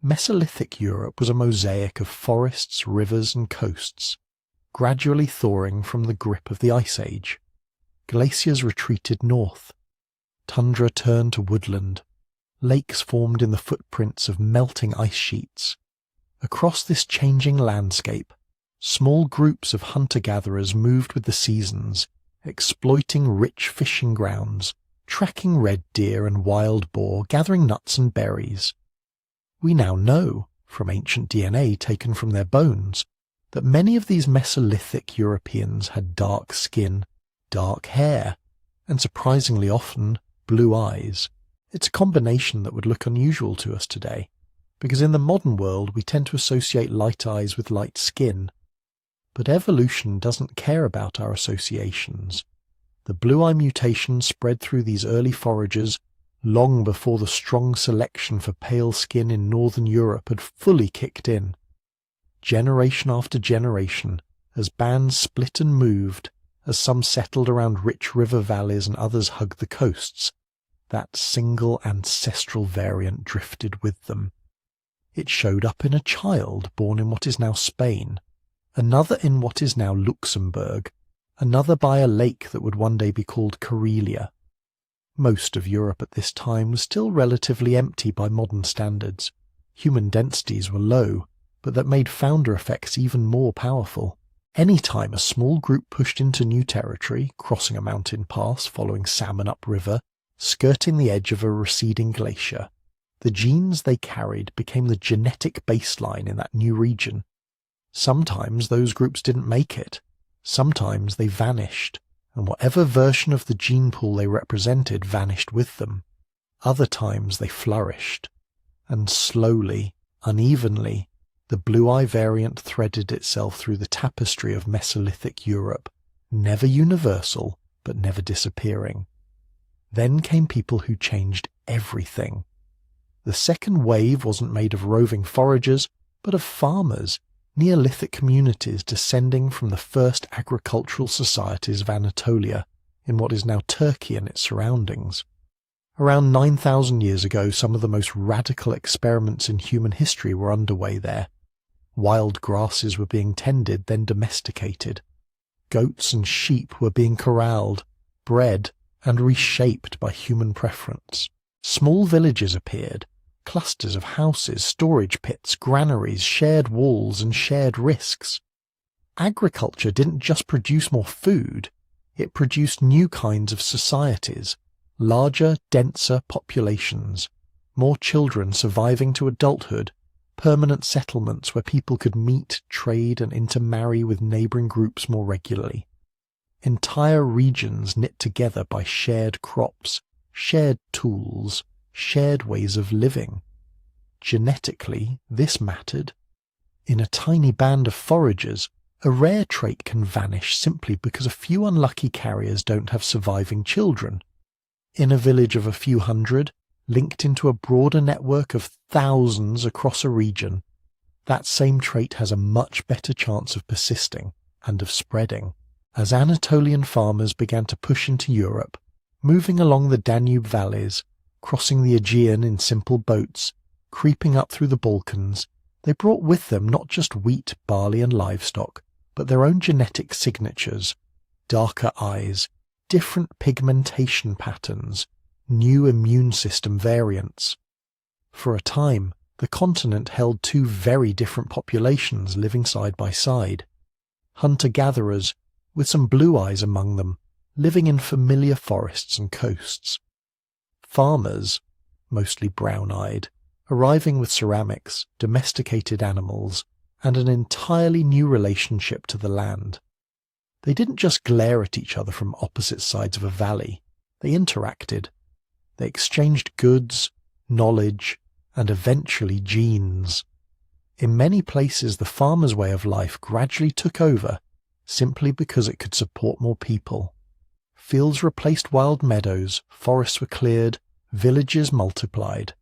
Mesolithic Europe was a mosaic of forests, rivers and coasts, gradually thawing from the grip of the Ice Age. Glaciers retreated north. Tundra turned to woodland. Lakes formed in the footprints of melting ice sheets. Across this changing landscape, small groups of hunter-gatherers moved with the seasons, exploiting rich fishing grounds, tracking red deer and wild boar, gathering nuts and berries. We now know, from ancient DNA taken from their bones, that many of these Mesolithic Europeans had dark skin, dark hair, and surprisingly often blue eyes. It's a combination that would look unusual to us today, because in the modern world we tend to associate light eyes with light skin. But evolution doesn't care about our associations. The blue-eye mutation spread through these early foragers long before the strong selection for pale skin in northern Europe had fully kicked in. Generation after generation, as bands split and moved, as some settled around rich river valleys and others hugged the coasts, that single ancestral variant drifted with them. It showed up in a child born in what is now Spain, another in what is now Luxembourg, another by a lake that would one day be called Karelia. Most of Europe at this time was still relatively empty by modern standards. Human densities were low, but that made founder effects even more powerful. Any time a small group pushed into new territory, crossing a mountain pass, following salmon upriver, skirting the edge of a receding glacier, the genes they carried became the genetic baseline in that new region. Sometimes those groups didn't make it. Sometimes they vanished, and whatever version of the gene pool they represented vanished with them. Other times they flourished, and slowly, unevenly, the blue-eye variant threaded itself through the tapestry of Mesolithic Europe, never universal, but never disappearing. Then came people who changed everything. The second wave wasn't made of roving foragers, but of farmers, Neolithic communities descending from the first agricultural societies of Anatolia, in what is now Turkey and its surroundings. Around 9,000 years ago, some of the most radical experiments in human history were underway there. Wild grasses were being tended, then domesticated. Goats and sheep were being corralled, bred, and reshaped by human preference. Small villages appeared, clusters of houses, storage pits, granaries, shared walls, and shared risks. Agriculture didn't just produce more food, it produced new kinds of societies, larger, denser populations, more children surviving to adulthood, permanent settlements where people could meet, trade, and intermarry with neighbouring groups more regularly. Entire regions knit together by shared crops, shared tools, shared ways of living. Genetically, this mattered. In a tiny band of foragers, a rare trait can vanish simply because a few unlucky carriers don't have surviving children. In a village of a few hundred, linked into a broader network of thousands across a region, that same trait has a much better chance of persisting and of spreading. As Anatolian farmers began to push into Europe, moving along the Danube valleys, crossing the Aegean in simple boats, creeping up through the Balkans, they brought with them not just wheat, barley and livestock, but their own genetic signatures, darker eyes, different pigmentation patterns, new immune system variants. For a time, the continent held two very different populations living side by side. Hunter-gatherers, with some blue eyes among them, living in familiar forests and coasts. Farmers, mostly brown-eyed, arriving with ceramics, domesticated animals, and an entirely new relationship to the land. They didn't just glare at each other from opposite sides of a valley. They interacted. They exchanged goods, knowledge, and eventually genes. In many places, the farmer's way of life gradually took over, simply because it could support more people. fields replaced wild meadows, forests were cleared, villages multiplied.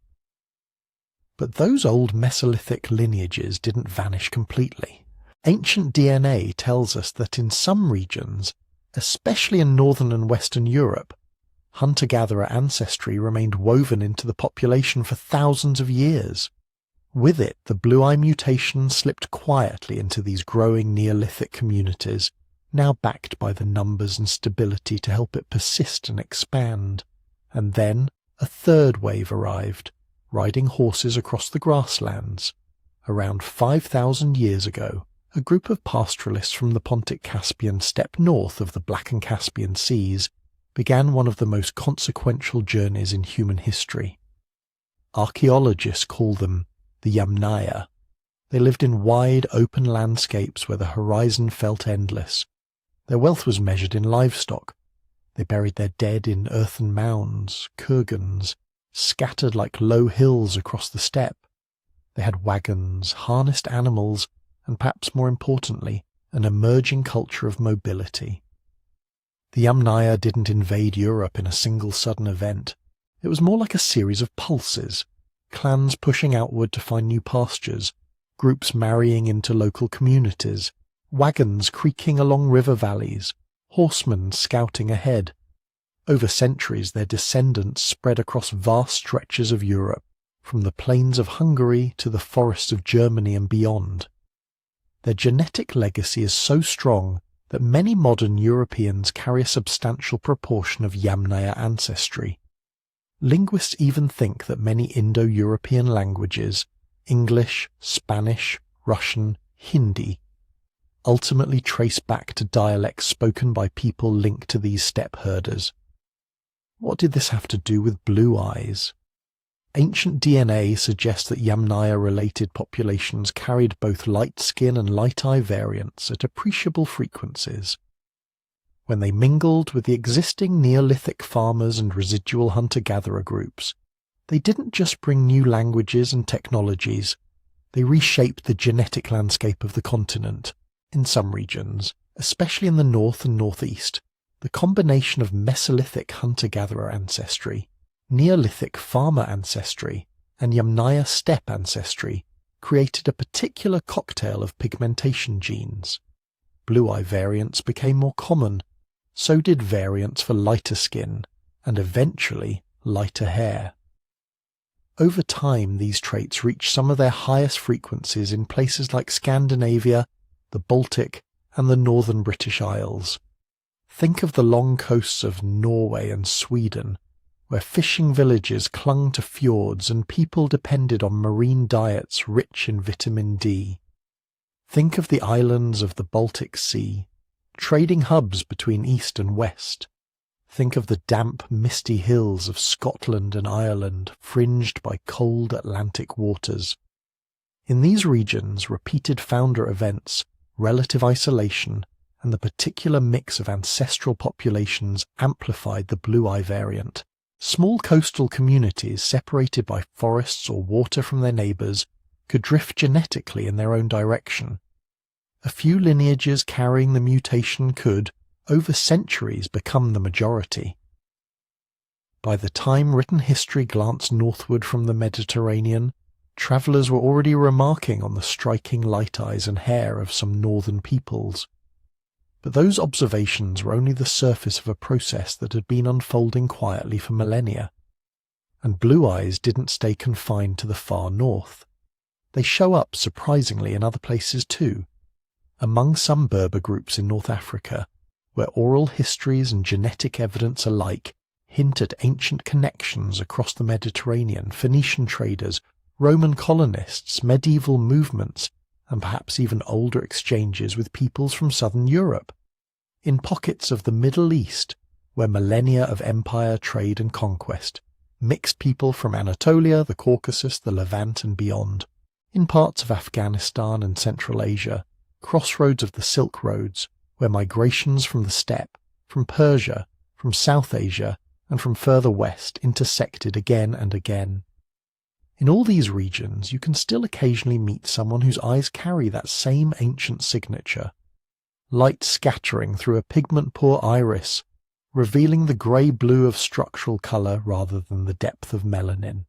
But those old Mesolithic lineages didn't vanish completely. Ancient DNA tells us that in some regions, especially in northern and western Europe, hunter-gatherer ancestry remained woven into the population for thousands of years. With it, the blue-eye mutation slipped quietly into these growing Neolithic communities, now backed by the numbers and stability to help it persist and expand. And then a third wave arrived, riding horses across the grasslands. Around 5,000 years ago, a group of pastoralists from the Pontic-Caspian steppe north of the Black and Caspian Seas began one of the most consequential journeys in human history. Archaeologists call them the Yamnaya. They lived in wide, open landscapes where the horizon felt endless. Their wealth was measured in livestock. They buried their dead in earthen mounds, kurgans, scattered like low hills across the steppe. They had wagons, harnessed animals, and perhaps more importantly, an emerging culture of mobility. The Yamnaya didn't invade Europe in a single sudden event. It was more like a series of pulses, clans pushing outward to find new pastures, groups marrying into local communities, wagons creaking along river valleys, horsemen scouting ahead. Over centuries, their descendants spread across vast stretches of Europe, from the plains of Hungary to the forests of Germany and beyond. Their genetic legacy is so strong that many modern Europeans carry a substantial proportion of Yamnaya ancestry. Linguists even think that many Indo-European languages, English, Spanish, Russian, Hindi, ultimately trace back to dialects spoken by people linked to these steppe herders. What did this have to do with blue eyes? Ancient DNA suggests that Yamnaya-related populations carried both light skin and light eye variants at appreciable frequencies. When they mingled with the existing Neolithic farmers and residual hunter-gatherer groups, they didn't just bring new languages and technologies, they reshaped the genetic landscape of the continent. In some regions, especially in the north and northeast, the combination of Mesolithic hunter-gatherer ancestry, Neolithic farmer ancestry, and Yamnaya steppe ancestry created a particular cocktail of pigmentation genes. Blue-eye variants became more common, so did variants for lighter skin, and eventually lighter hair. Over time, these traits reached some of their highest frequencies in places like Scandinavia, the Baltic, and the northern British Isles. Think of the long coasts of Norway and Sweden, where fishing villages clung to fjords and people depended on marine diets rich in vitamin D. Think of the islands of the Baltic Sea, trading hubs between east and west. Think of the damp, misty hills of Scotland and Ireland, fringed by cold Atlantic waters. In these regions, repeated founder events, relative isolation, and the particular mix of ancestral populations amplified the blue-eye variant. Small coastal communities separated by forests or water from their neighbours could drift genetically in their own direction. A few lineages carrying the mutation could, over centuries, become the majority. By the time written history glanced northward from the Mediterranean, travellers were already remarking on the striking light eyes and hair of some northern peoples. But those observations were only the surface of a process that had been unfolding quietly for millennia. And blue eyes didn't stay confined to the far north. They show up, surprisingly, in other places too. Among some Berber groups in North Africa, where oral histories and genetic evidence alike hint at ancient connections across the Mediterranean, Phoenician traders, Roman colonists, medieval movements, and perhaps even older exchanges with peoples from southern Europe. In pockets of the Middle East, where millennia of empire, trade and conquest mixed people from Anatolia, the Caucasus, the Levant and beyond. In parts of Afghanistan and Central Asia, crossroads of the Silk Roads, where migrations from the steppe, from Persia, from South Asia, and from further west intersected again and again. In all these regions, you can still occasionally meet someone whose eyes carry that same ancient signature. Light scattering through a pigment-poor iris, revealing the grey-blue of structural colour rather than the depth of melanin.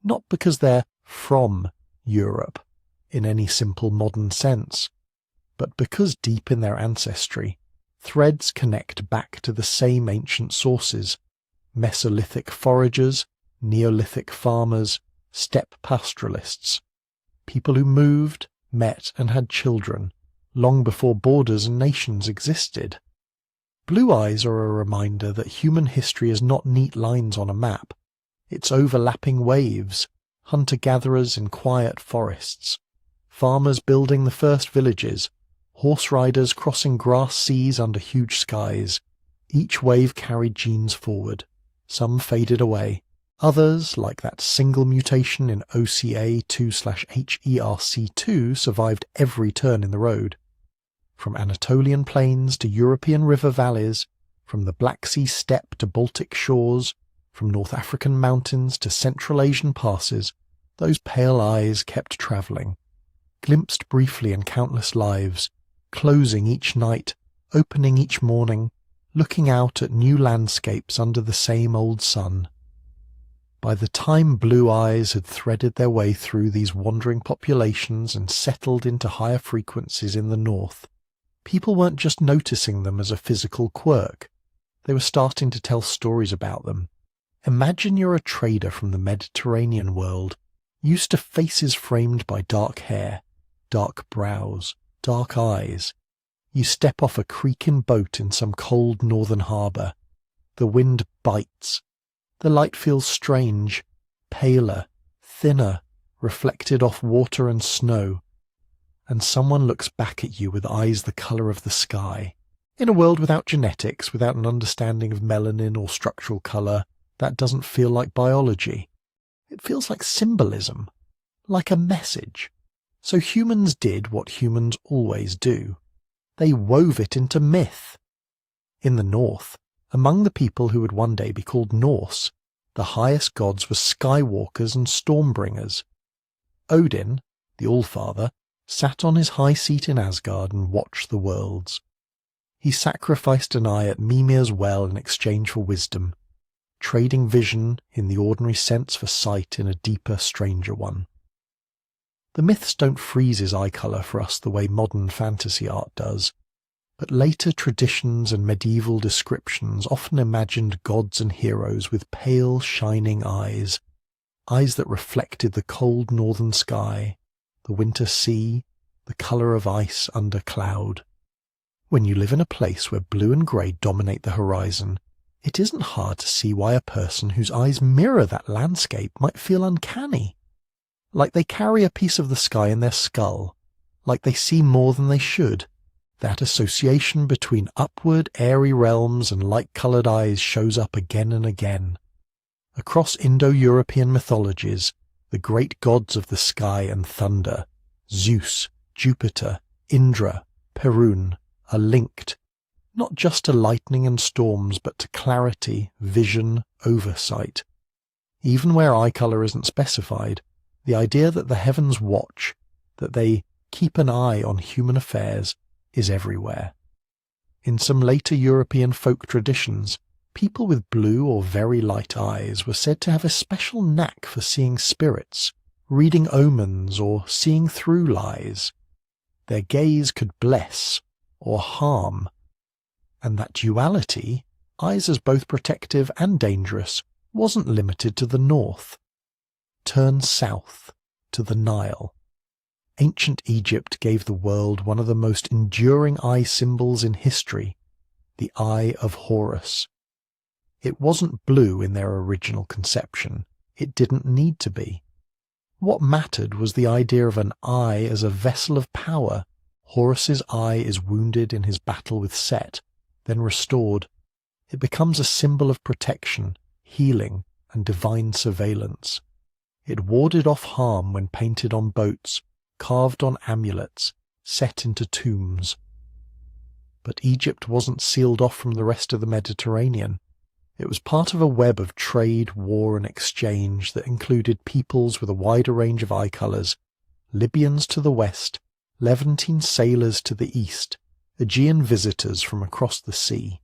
Not because they're from Europe in any simple modern sense, but because deep in their ancestry, threads connect back to the same ancient sources: Mesolithic foragers, Neolithic farmers, steppe pastoralists, people who moved, met and had children long before borders and nations existed. Blue eyes are a reminder that human history is not neat lines on a map. It's overlapping waves, hunter-gatherers in quiet forests, farmers building the first villages, horse riders crossing grass seas under huge skies. Each wave carried genes forward. Some faded away. Others, like that single mutation in OCA2/HERC2, survived every turn in the road. From Anatolian plains to European river valleys, from the Black Sea steppe to Baltic shores, from North African mountains to Central Asian passes, those pale eyes kept travelling, glimpsed briefly in countless lives, closing each night, opening each morning, looking out at new landscapes under the same old sun. By the time blue eyes had threaded their way through these wandering populations and settled into higher frequencies in the north, people weren't just noticing them as a physical quirk. They were starting to tell stories about them. Imagine you're a trader from the Mediterranean world, used to faces framed by dark hair, dark brows, dark eyes. You step off a creaking boat in some cold northern harbour. The wind bites. The light feels strange, paler, thinner, reflected off water and snow. And someone looks back at you with eyes the colour of the sky. In a world without genetics, without an understanding of melanin or structural colour, that doesn't feel like biology. It feels like symbolism, like a message. So humans did what humans always do. They wove it into myth. In the north, among the people who would one day be called Norse, the highest gods were skywalkers and stormbringers. Odin, the Allfather, sat on his high seat in Asgard and watched the worlds. He sacrificed an eye at Mimir's well in exchange for wisdom, trading vision in the ordinary sense for sight in a deeper, stranger one. The myths don't freeze his eye colour for us the way modern fantasy art does, but later traditions and medieval descriptions often imagined gods and heroes with pale, shining eyes that reflected the cold northern sky, the winter sea, the colour of ice under cloud. When you live in a place where blue and grey dominate the horizon, it isn't hard to see why a person whose eyes mirror that landscape might feel uncanny. Like they carry a piece of the sky in their skull, like they see more than they should. That association between upward, airy realms and light-coloured eyes shows up again and again. Across Indo-European mythologies, the great gods of the sky and thunder, Zeus, Jupiter, Indra, Perun, are linked, not just to lightning and storms, but to clarity, vision, oversight. Even where eye colour isn't specified, the idea that the heavens watch, that they keep an eye on human affairs, is everywhere. In some later European folk traditions, people with blue or very light eyes were said to have a special knack for seeing spirits, reading omens, or seeing through lies. Their gaze could bless or harm, and that duality, eyes as both protective and dangerous, wasn't limited to the north. Turn south to the Nile. Ancient Egypt gave the world one of the most enduring eye symbols in history, the Eye of Horus. It wasn't blue in their original conception. It didn't need to be. What mattered was the idea of an eye as a vessel of power. Horus's eye is wounded in his battle with Set, then restored. It becomes a symbol of protection, healing, and divine surveillance. It warded off harm when painted on boats, carved on amulets, set into tombs. But Egypt wasn't sealed off from the rest of the Mediterranean. It was part of a web of trade, war, and exchange that included peoples with a wider range of eye colours: Libyans to the west, Levantine sailors to the east, Aegean visitors from across the sea.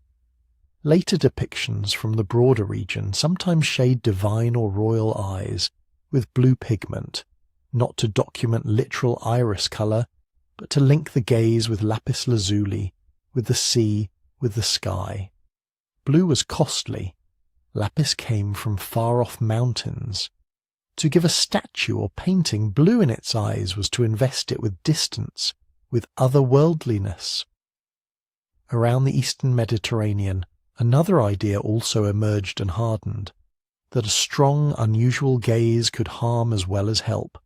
Later depictions from the broader region sometimes shade divine or royal eyes with blue pigment, not to document literal iris colour, but to link the gaze with lapis lazuli, with the sea, with the sky. Blue was costly. Lapis came from far-off mountains. To give a statue or painting blue in its eyes was to invest it with distance, with otherworldliness. Around the eastern Mediterranean, another idea also emerged and hardened, that a strong, unusual gaze could harm as well as help.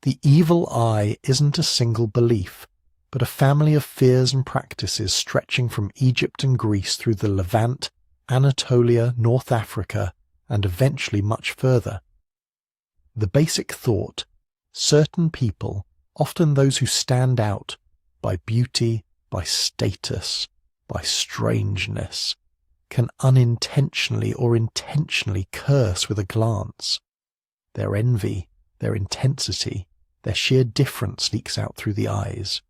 The evil eye isn't a single belief, but a family of fears and practices stretching from Egypt and Greece through the Levant, Anatolia, North Africa, and eventually much further. The basic thought: certain people, often those who stand out by beauty, by status, by strangeness, can unintentionally or intentionally curse with a glance. Their envy, their intensity, their sheer difference leaks out through the eyes.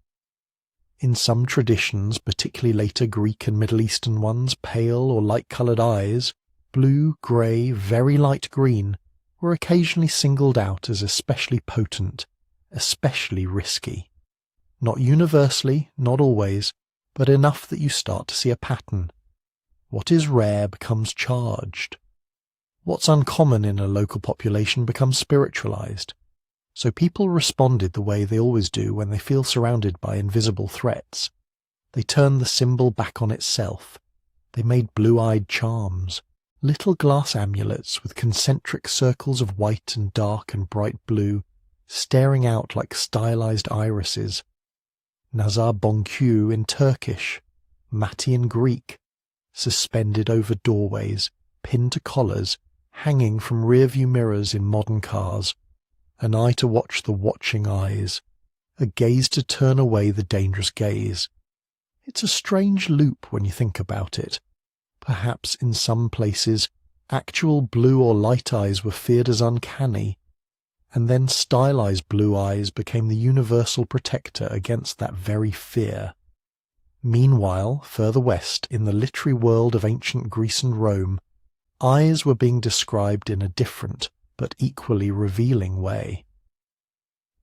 In some traditions, particularly later Greek and Middle Eastern ones, pale or light-coloured eyes, blue, grey, very light green, were occasionally singled out as especially potent, especially risky. Not universally, not always, but enough that you start to see a pattern. What is rare becomes charged. What's uncommon in a local population becomes spiritualized. So people responded the way they always do when they feel surrounded by invisible threats. They turned the symbol back on itself. They made blue-eyed charms, little glass amulets with concentric circles of white and dark and bright blue, staring out like stylized irises. Nazar Bonkü in Turkish, Mati in Greek, suspended over doorways, pinned to collars, hanging from rear-view mirrors in modern cars. An eye to watch the watching eyes, a gaze to turn away the dangerous gaze. It's a strange loop when you think about it. Perhaps in some places, actual blue or light eyes were feared as uncanny, and then stylized blue eyes became the universal protector against that very fear. Meanwhile, further west, in the literary world of ancient Greece and Rome, eyes were being described in a different, but equally revealing way.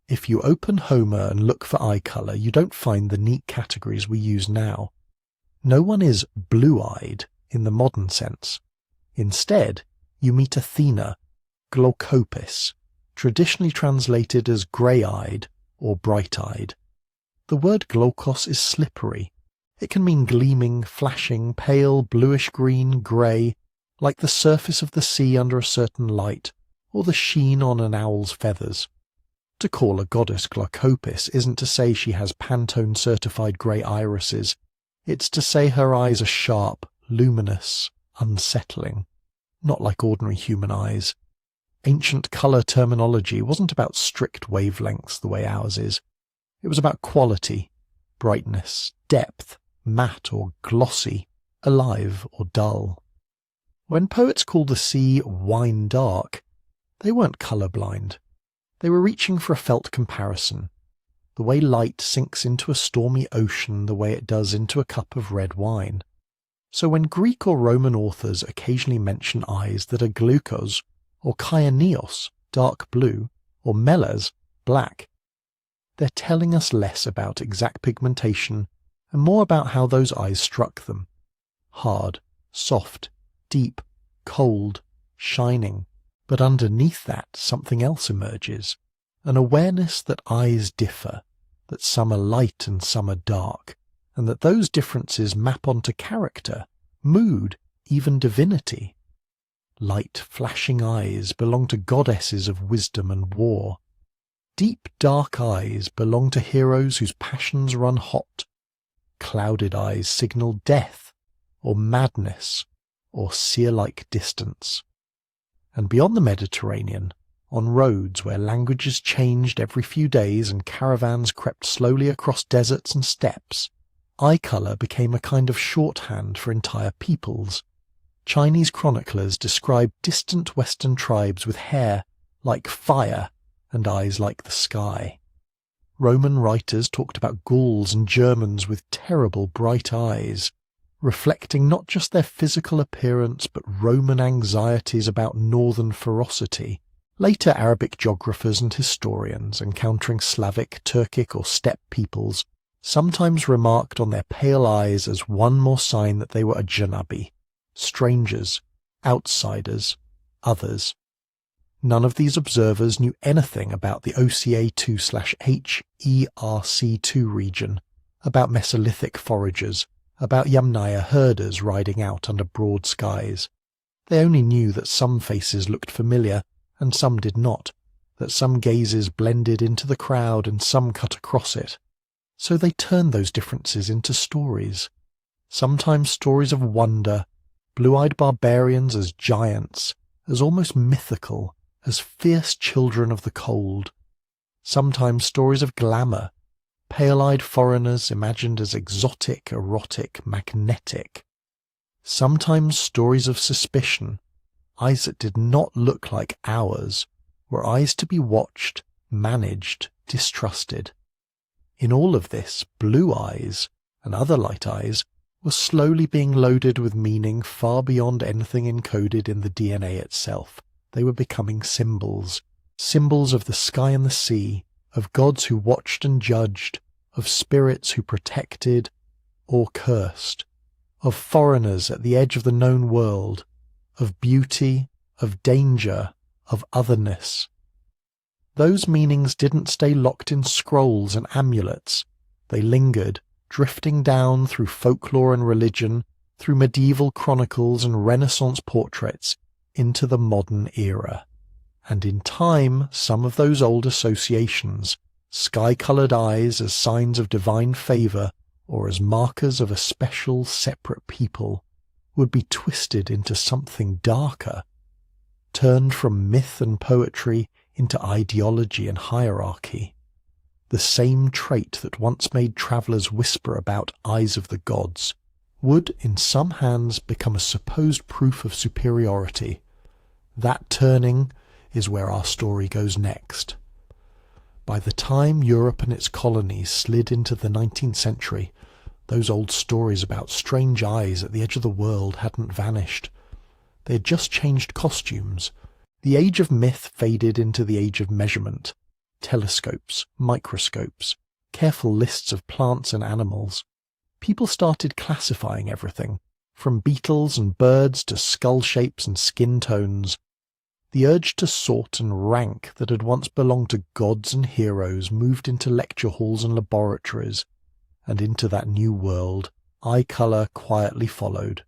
If you open Homer and look for eye colour, you don't find the neat categories we use now. No one is blue-eyed in the modern sense. Instead, you meet Athena, glaucopis, traditionally translated as grey-eyed or bright-eyed. The word glaucos is slippery. It can mean gleaming, flashing, pale, bluish-green, grey, like the surface of the sea under a certain light, or the sheen on an owl's feathers. To call a goddess glaucopis isn't to say she has Pantone-certified grey irises. It's to say her eyes are sharp, luminous, unsettling, not like ordinary human eyes. Ancient colour terminology wasn't about strict wavelengths the way ours is. It was about quality, brightness, depth, matte or glossy, alive or dull. When poets called the sea wine dark, they weren't colour-blind. They were reaching for a felt comparison, the way light sinks into a stormy ocean the way it does into a cup of red wine. So when Greek or Roman authors occasionally mention eyes that are glaucos, or kyanios, dark blue, or melas, black, they're telling us less about exact pigmentation and more about how those eyes struck them. Hard, soft, deep, cold, shining. But underneath that, something else emerges, an awareness that eyes differ, that some are light and some are dark, and that those differences map onto character, mood, even divinity. Light, flashing eyes belong to goddesses of wisdom and war. Deep, dark eyes belong to heroes whose passions run hot. Clouded eyes signal death, or madness, or seer-like distance. And beyond the Mediterranean, on roads where languages changed every few days and caravans crept slowly across deserts and steppes, eye colour became a kind of shorthand for entire peoples. Chinese chroniclers described distant Western tribes with hair like fire and eyes like the sky. Roman writers talked about Gauls and Germans with terrible bright eyes. reflecting not just their physical appearance but Roman anxieties about northern ferocity. Later Arabic geographers and historians, encountering Slavic, Turkic or steppe peoples, sometimes remarked on their pale eyes as one more sign that they were ajnabi, strangers, outsiders, others. None of these observers knew anything about the OCA2/HERC2 region, about Mesolithic foragers, about Yamnaya herders riding out under broad skies. They only knew that some faces looked familiar and some did not, that some gazes blended into the crowd and some cut across it. So they turned those differences into stories. Sometimes stories of wonder, blue-eyed barbarians as giants, as almost mythical, as fierce children of the cold. Sometimes stories of glamour, pale-eyed foreigners imagined as exotic, erotic, magnetic. Sometimes stories of suspicion, eyes that did not look like ours, were eyes to be watched, managed, distrusted. In all of this, blue eyes, and other light eyes, were slowly being loaded with meaning far beyond anything encoded in the DNA itself. They were becoming symbols, symbols of the sky and the sea, of gods who watched and judged, of spirits who protected or cursed, of foreigners at the edge of the known world, of beauty, of danger, of otherness. Those meanings didn't stay locked in scrolls and amulets. They lingered, drifting down through folklore and religion, through medieval chronicles and Renaissance portraits, into the modern era. And in time, some of those old associations, sky-coloured eyes as signs of divine favour or as markers of a special, separate people, would be twisted into something darker, turned from myth and poetry into ideology and hierarchy. The same trait that once made travellers whisper about eyes of the gods would, in some hands, become a supposed proof of superiority. That turning is where our story goes next. By the time Europe and its colonies slid into the 19th century, those old stories about strange eyes at the edge of the world hadn't vanished. They had just changed costumes. The age of myth faded into the age of measurement. Telescopes, microscopes, careful lists of plants and animals. People started classifying everything, from beetles and birds to skull shapes and skin tones. The urge to sort and rank that had once belonged to gods and heroes moved into lecture halls and laboratories, and into that new world, eye colour quietly followed.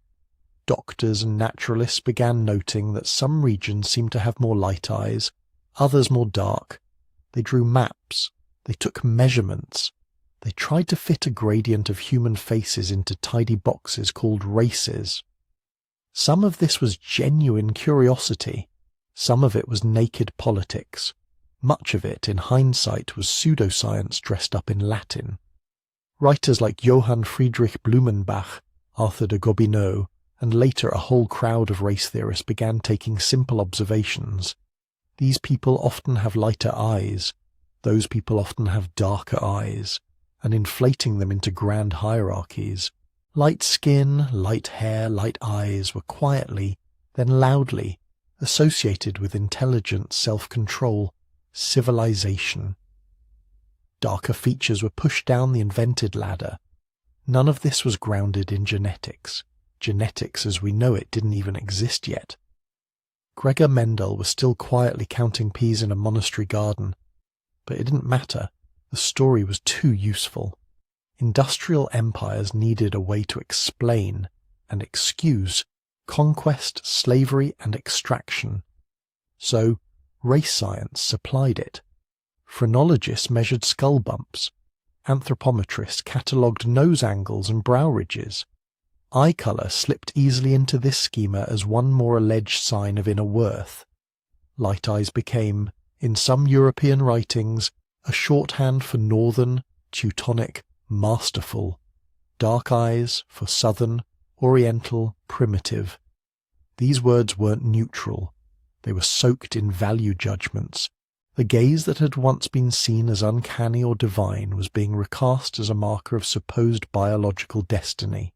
Doctors and naturalists began noting that some regions seemed to have more light eyes, others more dark. They drew maps, they took measurements, they tried to fit a gradient of human faces into tidy boxes called races. Some of this was genuine curiosity, some of it was naked politics, much of it, in hindsight, was pseudoscience dressed up in Latin. Writers like Johann Friedrich Blumenbach, Arthur de Gobineau, and later a whole crowd of race theorists began taking simple observations. These people often have lighter eyes, those people often have darker eyes, and inflating them into grand hierarchies. Light skin, light hair, light eyes were quietly, then loudly, associated with intelligence, self-control, civilization. Darker features were pushed down the invented ladder. None of this was grounded in genetics. Genetics as we know it didn't even exist yet. Gregor Mendel was still quietly counting peas in a monastery garden, but it didn't matter. The story was too useful. Industrial empires needed a way to explain and excuse conquest, slavery, and extraction. So, race science supplied it. Phrenologists measured skull bumps. Anthropometrists catalogued nose angles and brow ridges. Eye colour slipped easily into this schema as one more alleged sign of inner worth. Light eyes became, in some European writings, a shorthand for northern, Teutonic, masterful. Dark eyes for southern, oriental, primitive. These words weren't neutral. They were soaked in value judgments. The gaze that had once been seen as uncanny or divine was being recast as a marker of supposed biological destiny.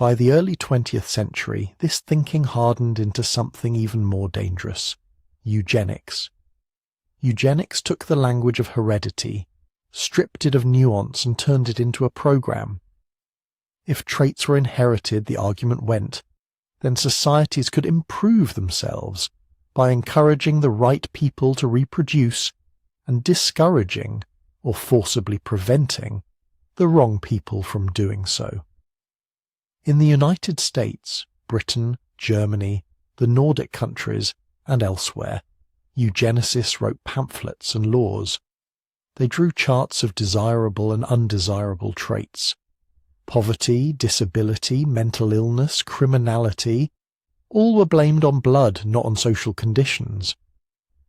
By the early 20th century, this thinking hardened into something even more dangerous: eugenics. Eugenics took the language of heredity, stripped it of nuance and turned it into a program. If traits were inherited, the argument went, then societies could improve themselves by encouraging the right people to reproduce and discouraging, or forcibly preventing, the wrong people from doing so. In the United States, Britain, Germany, the Nordic countries, and elsewhere, eugenicists wrote pamphlets and laws. They drew charts of desirable and undesirable traits. Poverty, disability, mental illness, criminality, all were blamed on blood, not on social conditions.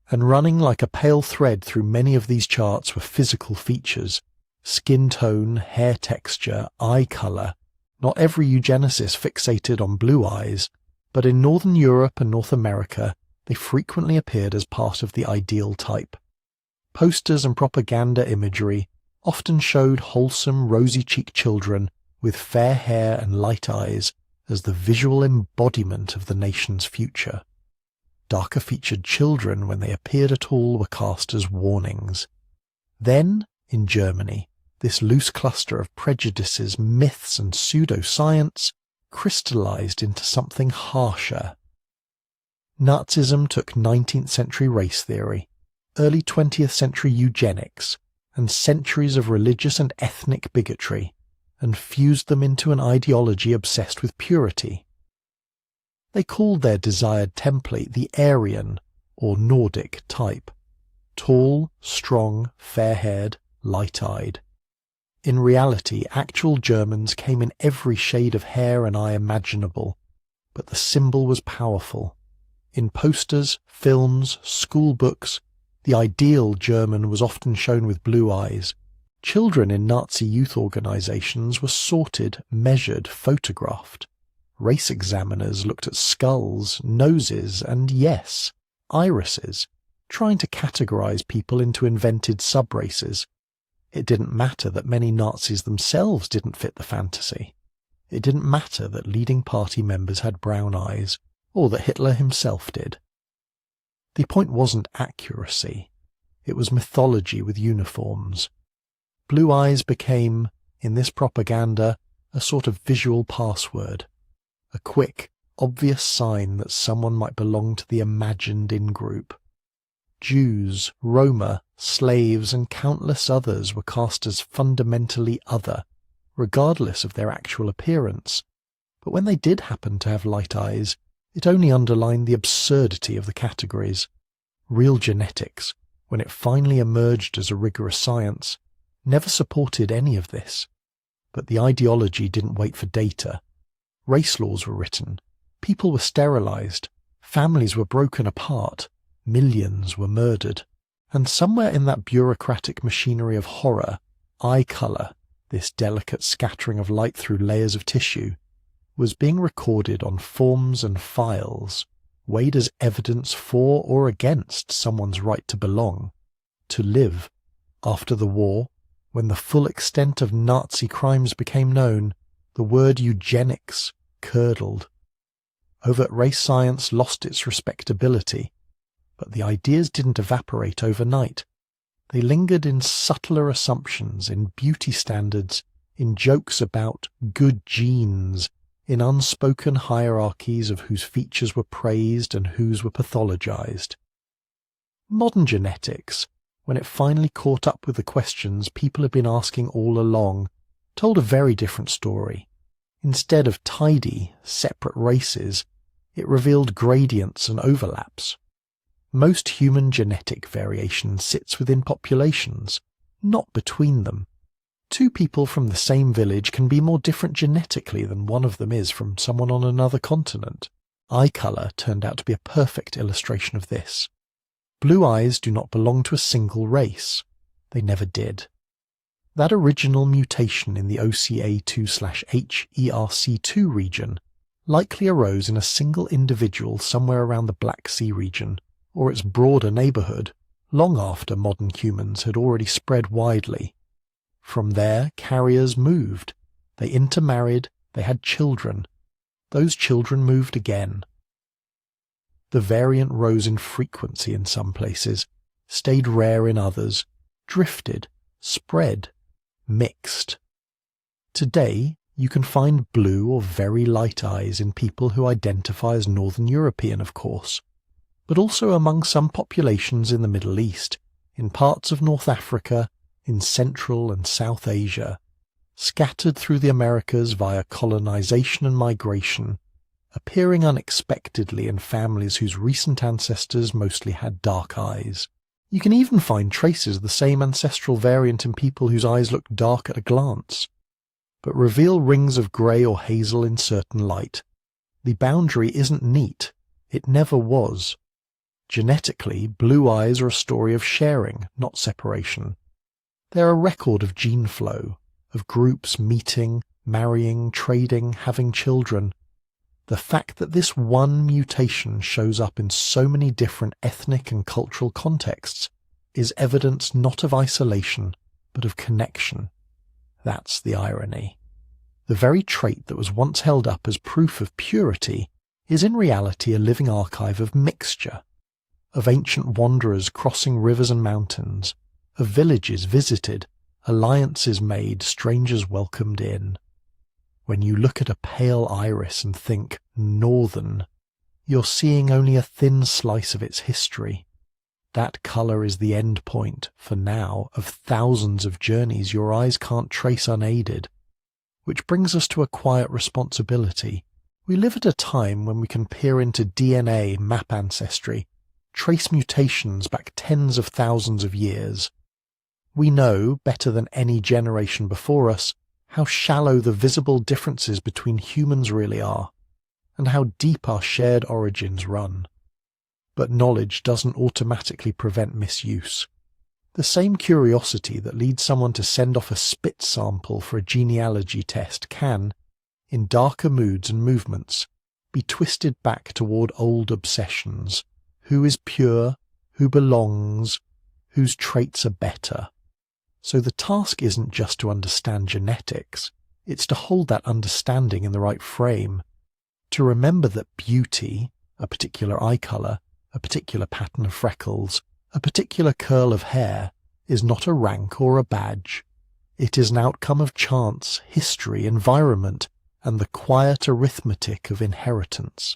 And running like a pale thread through many of these charts were physical features: skin tone, hair texture, eye colour. Not every eugenicist fixated on blue eyes, but in Northern Europe and North America they frequently appeared as part of the ideal type. Posters and propaganda imagery often showed wholesome, rosy-cheeked children with fair hair and light eyes as the visual embodiment of the nation's future. Darker-featured children, when they appeared at all, were cast as warnings. Then, in Germany, this loose cluster of prejudices, myths, and pseudoscience crystallized into something harsher. Nazism took 19th century race theory, early 20th century eugenics, and centuries of religious and ethnic bigotry, and fused them into an ideology obsessed with purity. They called their desired template the Aryan, or Nordic, type: tall, strong, fair-haired, light-eyed. In reality, actual Germans came in every shade of hair and eye imaginable, but the symbol was powerful. In posters, films, school books, the ideal German was often shown with blue eyes. Children in Nazi youth organizations were sorted, measured, photographed. Race examiners looked at skulls, noses, and yes, irises, trying to categorize people into invented sub-races. It didn't matter that many Nazis themselves didn't fit the fantasy. It didn't matter that leading party members had brown eyes, or that Hitler himself did. The point wasn't accuracy. It was mythology with uniforms. Blue eyes became, in this propaganda, a sort of visual password, a quick, obvious sign that someone might belong to the imagined in-group. Jews, Roma, slaves, and countless others were cast as fundamentally other, regardless of their actual appearance. But when they did happen to have light eyes, it only underlined the absurdity of the categories. Real genetics, when it finally emerged as a rigorous science, never supported any of this. But the ideology didn't wait for data. Race laws were written, people were sterilized, families were broken apart, millions were murdered. And somewhere in that bureaucratic machinery of horror, eye colour, this delicate scattering of light through layers of tissue, was being recorded on forms and files, weighed as evidence for or against someone's right to belong, to live. After the war, when the full extent of Nazi crimes became known, the word eugenics curdled. Overt race science lost its respectability, but the ideas didn't evaporate overnight. They lingered in subtler assumptions, in beauty standards, in jokes about good genes, in unspoken hierarchies of whose features were praised and whose were pathologized. Modern genetics, when it finally caught up with the questions people had been asking all along, told a very different story. Instead of tidy, separate races, it revealed gradients and overlaps. Most human genetic variation sits within populations, not between them. Two people from the same village can be more different genetically than one of them is from someone on another continent. Eye colour turned out to be a perfect illustration of this. Blue eyes do not belong to a single race. They never did. That original mutation in the OCA2/HERC2 region likely arose in a single individual somewhere around the Black Sea region, or its broader neighbourhood, long after modern humans had already spread widely. From there, carriers moved. They intermarried, They had children. Those children moved again. The variant rose in frequency in some places, stayed rare in others, drifted, spread, mixed. Today, you can find blue or very light eyes in people who identify as Northern European, of course, but also among some populations in the Middle East, in parts of North Africa, in Central and South Asia, scattered through the Americas via colonization and migration, appearing unexpectedly in families whose recent ancestors mostly had dark eyes. You can even find traces of the same ancestral variant in people whose eyes look dark at a glance, but reveal rings of grey or hazel in certain light. The boundary isn't neat. It never was. Genetically, blue eyes are a story of sharing, not separation. They're a record of gene flow, of groups meeting, marrying, trading, having children. The fact that this one mutation shows up in so many different ethnic and cultural contexts is evidence not of isolation, but of connection. That's the irony. The very trait that was once held up as proof of purity is in reality a living archive of mixture, of ancient wanderers crossing rivers and mountains, of villages visited, alliances made, strangers welcomed in. When you look at a pale iris and think northern, you're seeing only a thin slice of its history. That colour is the end point, for now, of thousands of journeys your eyes can't trace unaided. Which brings us to a quiet responsibility. We live at a time when we can peer into DNA, map ancestry, trace mutations back tens of thousands of years. We know, better than any generation before us, how shallow the visible differences between humans really are, and how deep our shared origins run. But knowledge doesn't automatically prevent misuse. The same curiosity that leads someone to send off a spit sample for a genealogy test can, in darker moods and movements, be twisted back toward old obsessions. Who is pure? Who belongs? Whose traits are better? So the task isn't just to understand genetics, it's to hold that understanding in the right frame, to remember that beauty, a particular eye colour, a particular pattern of freckles, a particular curl of hair, is not a rank or a badge. It is an outcome of chance, history, environment, and the quiet arithmetic of inheritance.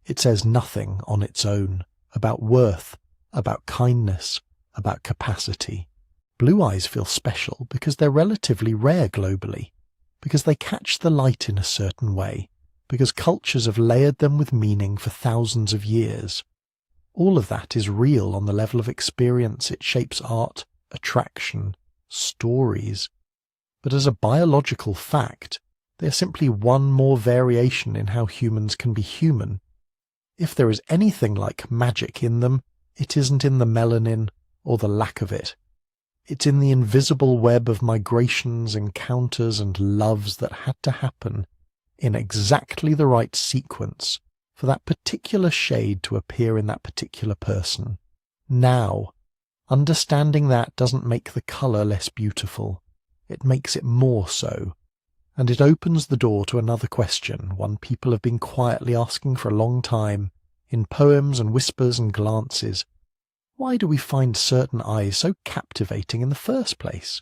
It says nothing on its own about worth, about kindness, about capacity. Blue eyes feel special because they're relatively rare globally, because they catch the light in a certain way, because cultures have layered them with meaning for thousands of years. All of that is real on the level of experience. It shapes art, attraction, stories. But as a biological fact, they are simply one more variation in how humans can be human. If there is anything like magic in them, it isn't in the melanin or the lack of it. It's in the invisible web of migrations, encounters, and loves that had to happen in exactly the right sequence for that particular shade to appear in that particular person. Now, understanding that doesn't make the colour less beautiful. It makes it more so. And it opens the door to another question, one people have been quietly asking for a long time, in poems and whispers and glances. Why do we find certain eyes so captivating in the first place?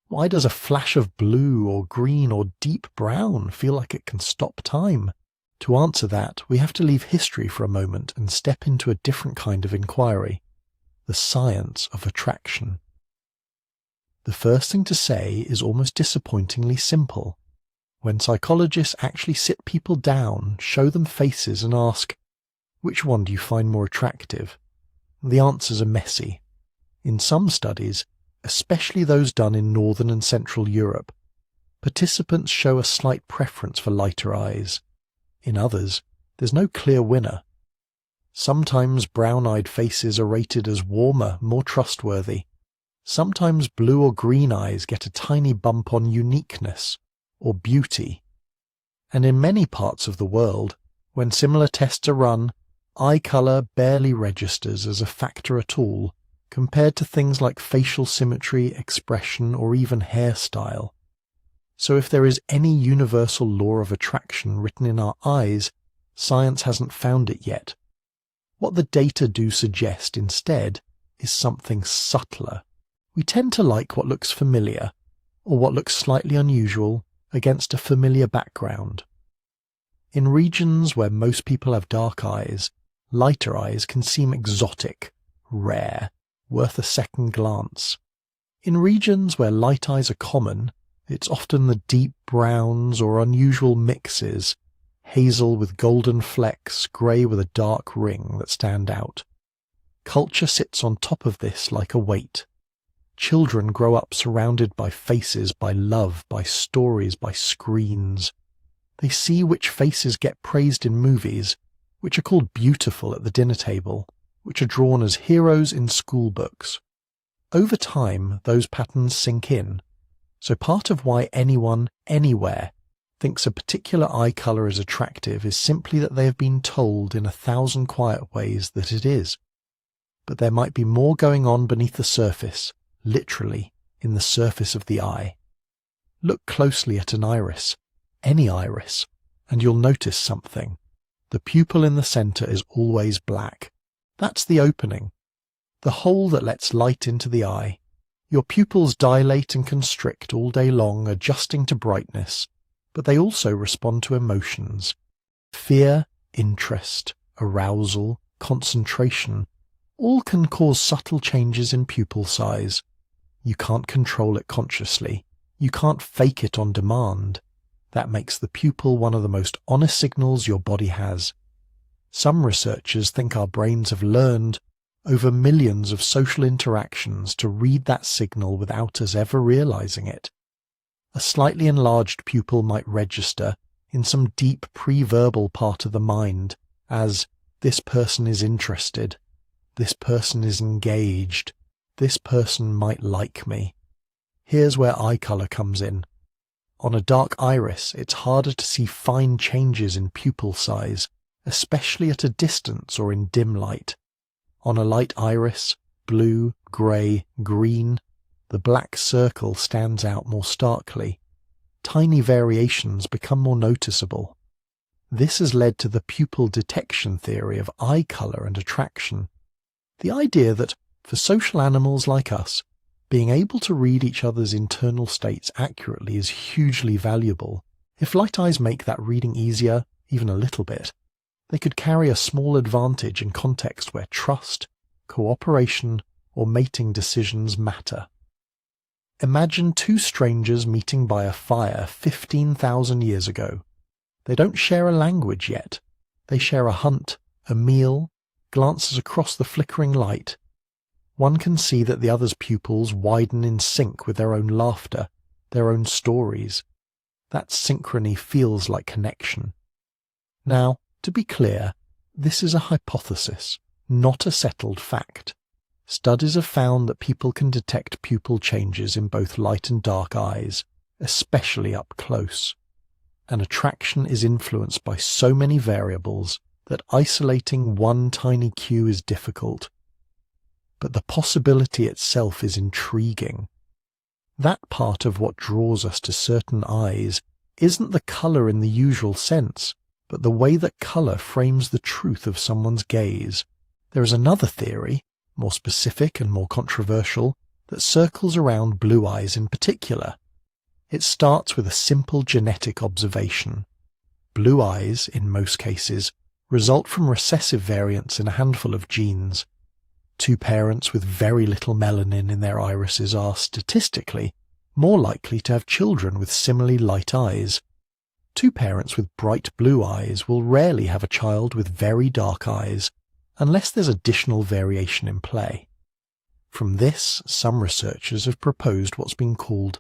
Why does a flash of blue or green or deep brown feel like it can stop time? To answer that, we have to leave history for a moment and step into a different kind of inquiry, the science of attraction. The first thing to say is almost disappointingly simple. When psychologists actually sit people down, show them faces and ask, which one do you find more attractive? The answers are messy. In some studies, especially those done in Northern and Central Europe, participants show a slight preference for lighter eyes. In others, there's no clear winner. Sometimes brown-eyed faces are rated as warmer, more trustworthy. Sometimes blue or green eyes get a tiny bump on uniqueness or beauty. And in many parts of the world, when similar tests are run, eye colour barely registers as a factor at all, compared to things like facial symmetry, expression, or even hairstyle. So if there is any universal law of attraction written in our eyes, science hasn't found it yet. What the data do suggest instead is something subtler. We tend to like what looks familiar, or what looks slightly unusual against a familiar background. In regions where most people have dark eyes, lighter eyes can seem exotic, rare, worth a second glance. In regions where light eyes are common, it's often the deep browns or unusual mixes, hazel with golden flecks, grey with a dark ring, that stand out. Culture sits on top of this like a weight. Children grow up surrounded by faces, by love, by stories, by screens. They see which faces get praised in movies, which are called beautiful at the dinner table, which are drawn as heroes in school books. Over time, those patterns sink in. So part of why anyone, anywhere, thinks a particular eye colour is attractive is simply that they have been told in 1,000 quiet ways that it is. But there might be more going on beneath the surface, literally, in the surface of the eye. Look closely at an iris, any iris, and you'll notice something. The pupil in the centre is always black. That's the opening, the hole that lets light into the eye. Your pupils dilate and constrict all day long, adjusting to brightness, but they also respond to emotions. Fear, interest, arousal, concentration, all can cause subtle changes in pupil size. You can't control it consciously. You can't fake it on demand. That makes the pupil one of the most honest signals your body has. Some researchers think our brains have learned, over millions of social interactions, to read that signal without us ever realizing it. A slightly enlarged pupil might register in some deep pre-verbal part of the mind as, this person is interested, this person is engaged, this person might like me. Here's where eye colour comes in. On a dark iris, it's harder to see fine changes in pupil size, especially at a distance or in dim light. On a light iris, blue, grey, green, the black circle stands out more starkly. Tiny variations become more noticeable. This has led to the pupil detection theory of eye colour and attraction. The idea that, for social animals like us, being able to read each other's internal states accurately is hugely valuable. If light eyes make that reading easier, even a little bit, they could carry a small advantage in context where trust, cooperation, or mating decisions matter. Imagine two strangers meeting by a fire 15,000 years ago. They don't share a language yet. They share a hunt, a meal, glances across the flickering light. One can see that the other's pupils widen in sync with their own laughter, their own stories. That synchrony feels like connection. Now, to be clear, this is a hypothesis, not a settled fact. Studies have found that people can detect pupil changes in both light and dark eyes, especially up close. And attraction is influenced by so many variables that isolating one tiny cue is difficult. But the possibility itself is intriguing. That part of what draws us to certain eyes isn't the colour in the usual sense, but the way that colour frames the truth of someone's gaze. There is another theory, more specific and more controversial, that circles around blue eyes in particular. It starts with a simple genetic observation. Blue eyes, in most cases, result from recessive variants in a handful of genes. Two parents with very little melanin in their irises are, statistically, more likely to have children with similarly light eyes. Two parents with bright blue eyes will rarely have a child with very dark eyes, unless there's additional variation in play. From this, some researchers have proposed what's been called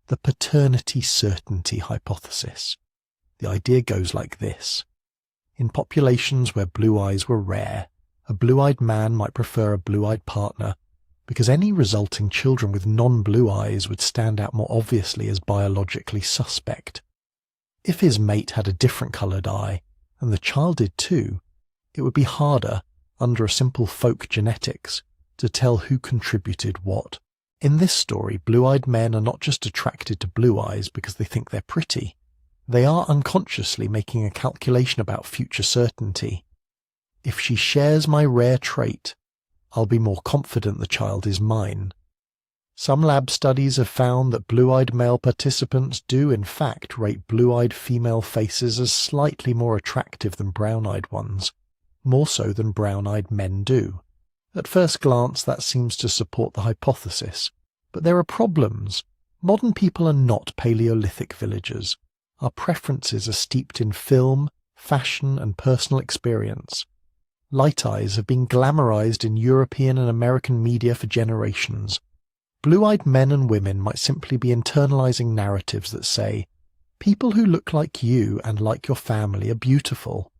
the paternity certainty hypothesis. The idea goes like this. In populations where blue eyes were rare, a blue-eyed man might prefer a blue-eyed partner because any resulting children with non-blue eyes would stand out more obviously as biologically suspect. If his mate had a different coloured eye, and the child did too, it would be harder, under a simple folk genetics, to tell who contributed what. In this story, blue-eyed men are not just attracted to blue eyes because they think they're pretty. They are unconsciously making a calculation about future certainty. If she shares my rare trait, I'll be more confident the child is mine. Some lab studies have found that blue-eyed male participants do in fact rate blue-eyed female faces as slightly more attractive than brown-eyed ones, more so than brown-eyed men do. At first glance that seems to support the hypothesis, but there are problems. Modern people are not Paleolithic villagers. Our preferences are steeped in film, fashion and personal experience. Light eyes have been glamorized in European and American media for generations. Blue-eyed men and women might simply be internalizing narratives that say, people who look like you and like your family are beautiful.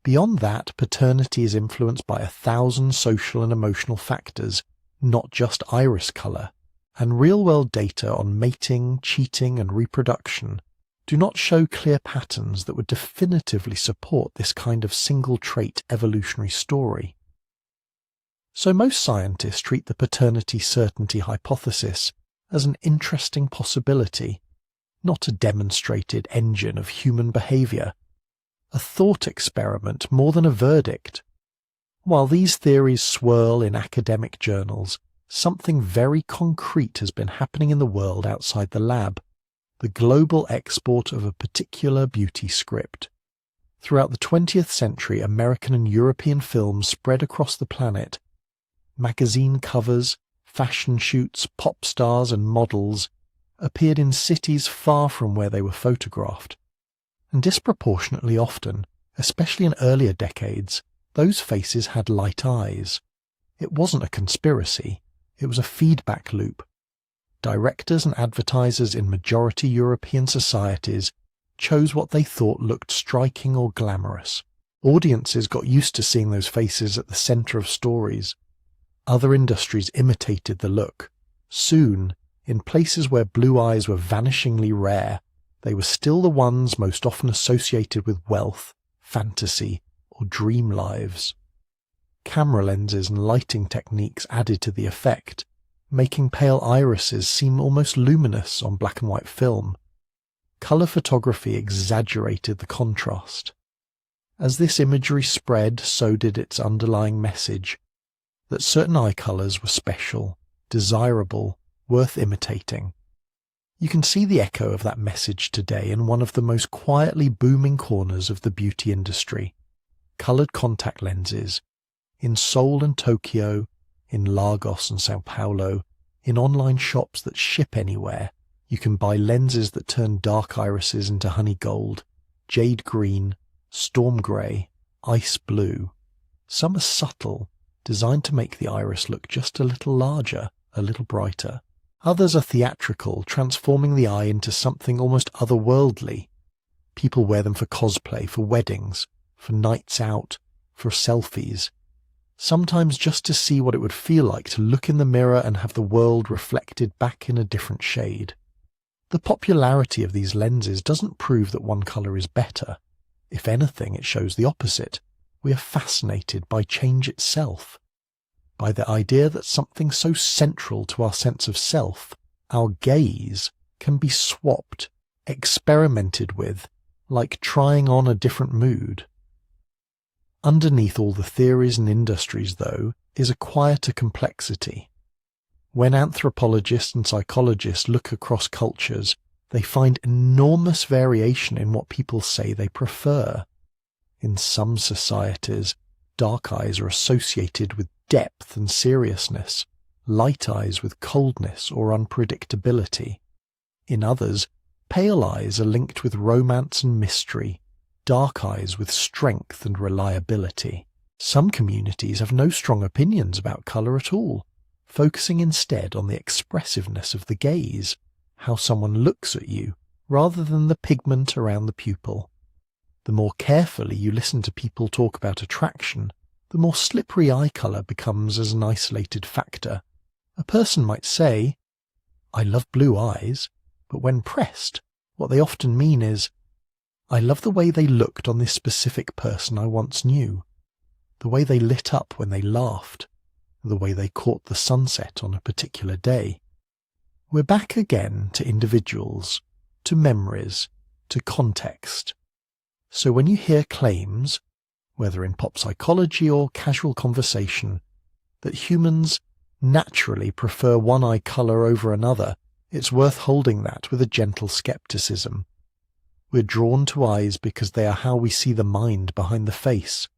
Beyond that, paternity is influenced by 1,000 social and emotional factors, not just iris color, and real-world data on mating, cheating and reproduction do not show clear patterns that would definitively support this kind of single-trait evolutionary story. So most scientists treat the paternity certainty hypothesis as an interesting possibility, not a demonstrated engine of human behavior, a thought experiment more than a verdict. While these theories swirl in academic journals, something very concrete has been happening in the world outside the lab, the global export of a particular beauty script. Throughout the 20th century, American and European films spread across the planet. Magazine covers, fashion shoots, pop stars and models appeared in cities far from where they were photographed. And disproportionately often, especially in earlier decades, those faces had light eyes. It wasn't a conspiracy, it was a feedback loop. Directors and advertisers in majority European societies chose what they thought looked striking or glamorous. Audiences got used to seeing those faces at the center of stories. Other industries imitated the look. Soon, in places where blue eyes were vanishingly rare, they were still the ones most often associated with wealth, fantasy, or dream lives. Camera lenses and lighting techniques added to the effect, making pale irises seem almost luminous on black and white film. Color photography exaggerated the contrast. As this imagery spread, so did its underlying message, that certain eye colors were special, desirable, worth imitating. You can see the echo of that message today in one of the most quietly booming corners of the beauty industry, colored contact lenses. In Seoul and Tokyo, in Lagos and Sao Paulo, in online shops that ship anywhere, you can buy lenses that turn dark irises into honey gold, jade green, storm grey, ice blue. Some are subtle, designed to make the iris look just a little larger, a little brighter. Others are theatrical, transforming the eye into something almost otherworldly. People wear them for cosplay, for weddings, for nights out, for selfies. Sometimes just to see what it would feel like to look in the mirror and have the world reflected back in a different shade. The popularity of these lenses doesn't prove that one colour is better. If anything, it shows the opposite. We are fascinated by change itself, by the idea that something so central to our sense of self, our gaze, can be swapped, experimented with, like trying on a different mood. Underneath all the theories and industries, though, is a quieter complexity. When anthropologists and psychologists look across cultures, they find enormous variation in what people say they prefer. In some societies, dark eyes are associated with depth and seriousness, light eyes with coldness or unpredictability. In others, pale eyes are linked with romance and mystery, dark eyes with strength and reliability. Some communities have no strong opinions about colour at all, focusing instead on the expressiveness of the gaze, how someone looks at you, rather than the pigment around the pupil. The more carefully you listen to people talk about attraction, the more slippery eye colour becomes as an isolated factor. A person might say, "I love blue eyes," but when pressed, what they often mean is, "I love the way they looked on this specific person I once knew, the way they lit up when they laughed, the way they caught the sunset on a particular day." We're back again to individuals, to memories, to context. So when you hear claims, whether in pop psychology or casual conversation, that humans naturally prefer one eye colour over another, it's worth holding that with a gentle scepticism. We're drawn to eyes because they are how we see the mind behind the face.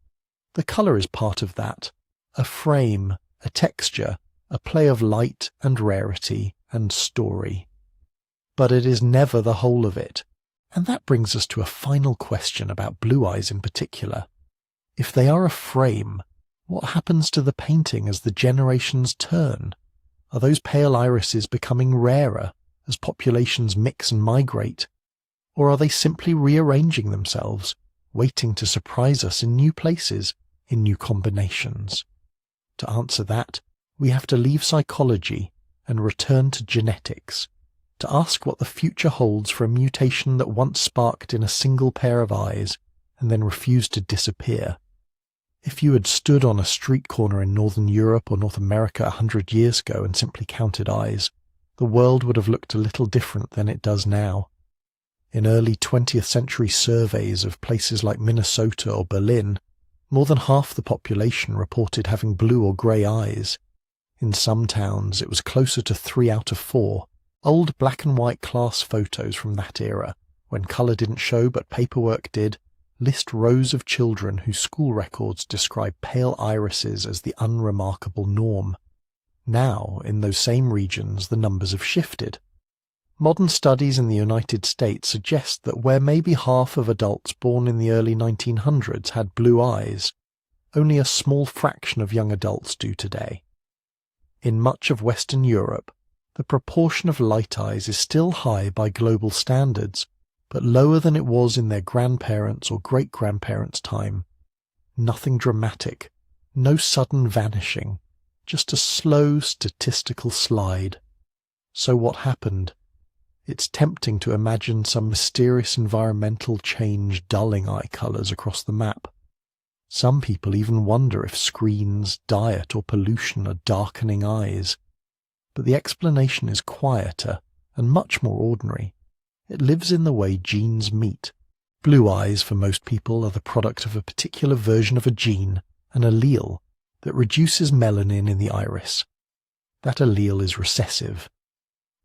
The colour is part of that, a frame, a texture, a play of light and rarity and story. But it is never the whole of it, and that brings us to a final question about blue eyes in particular. If they are a frame, what happens to the painting as the generations turn? Are those pale irises becoming rarer as populations mix and migrate? Or are they simply rearranging themselves, waiting to surprise us in new places, in new combinations? To answer that, we have to leave psychology and return to genetics, to ask what the future holds for a mutation that once sparked in a single pair of eyes and then refused to disappear. If you had stood on a street corner in Northern Europe or North America 100 years ago and simply counted eyes, the world would have looked a little different than it does now. In early 20th century surveys of places like Minnesota or Berlin, more than half the population reported having blue or grey eyes. In some towns, it was closer to 3 out of 4. Old black and white class photos from that era, when colour didn't show but paperwork did, list rows of children whose school records describe pale irises as the unremarkable norm. Now, in those same regions, the numbers have shifted. Modern studies in the United States suggest that where maybe half of adults born in the early 1900s had blue eyes, only a small fraction of young adults do today. In much of Western Europe, the proportion of light eyes is still high by global standards, but lower than it was in their grandparents' or great-grandparents' time. Nothing dramatic, no sudden vanishing, just a slow statistical slide. So what happened? It's tempting to imagine some mysterious environmental change dulling eye colours across the map. Some people even wonder if screens, diet or pollution are darkening eyes. But the explanation is quieter and much more ordinary. It lives in the way genes meet. Blue eyes for most people are the product of a particular version of a gene, an allele, that reduces melanin in the iris. That allele is recessive.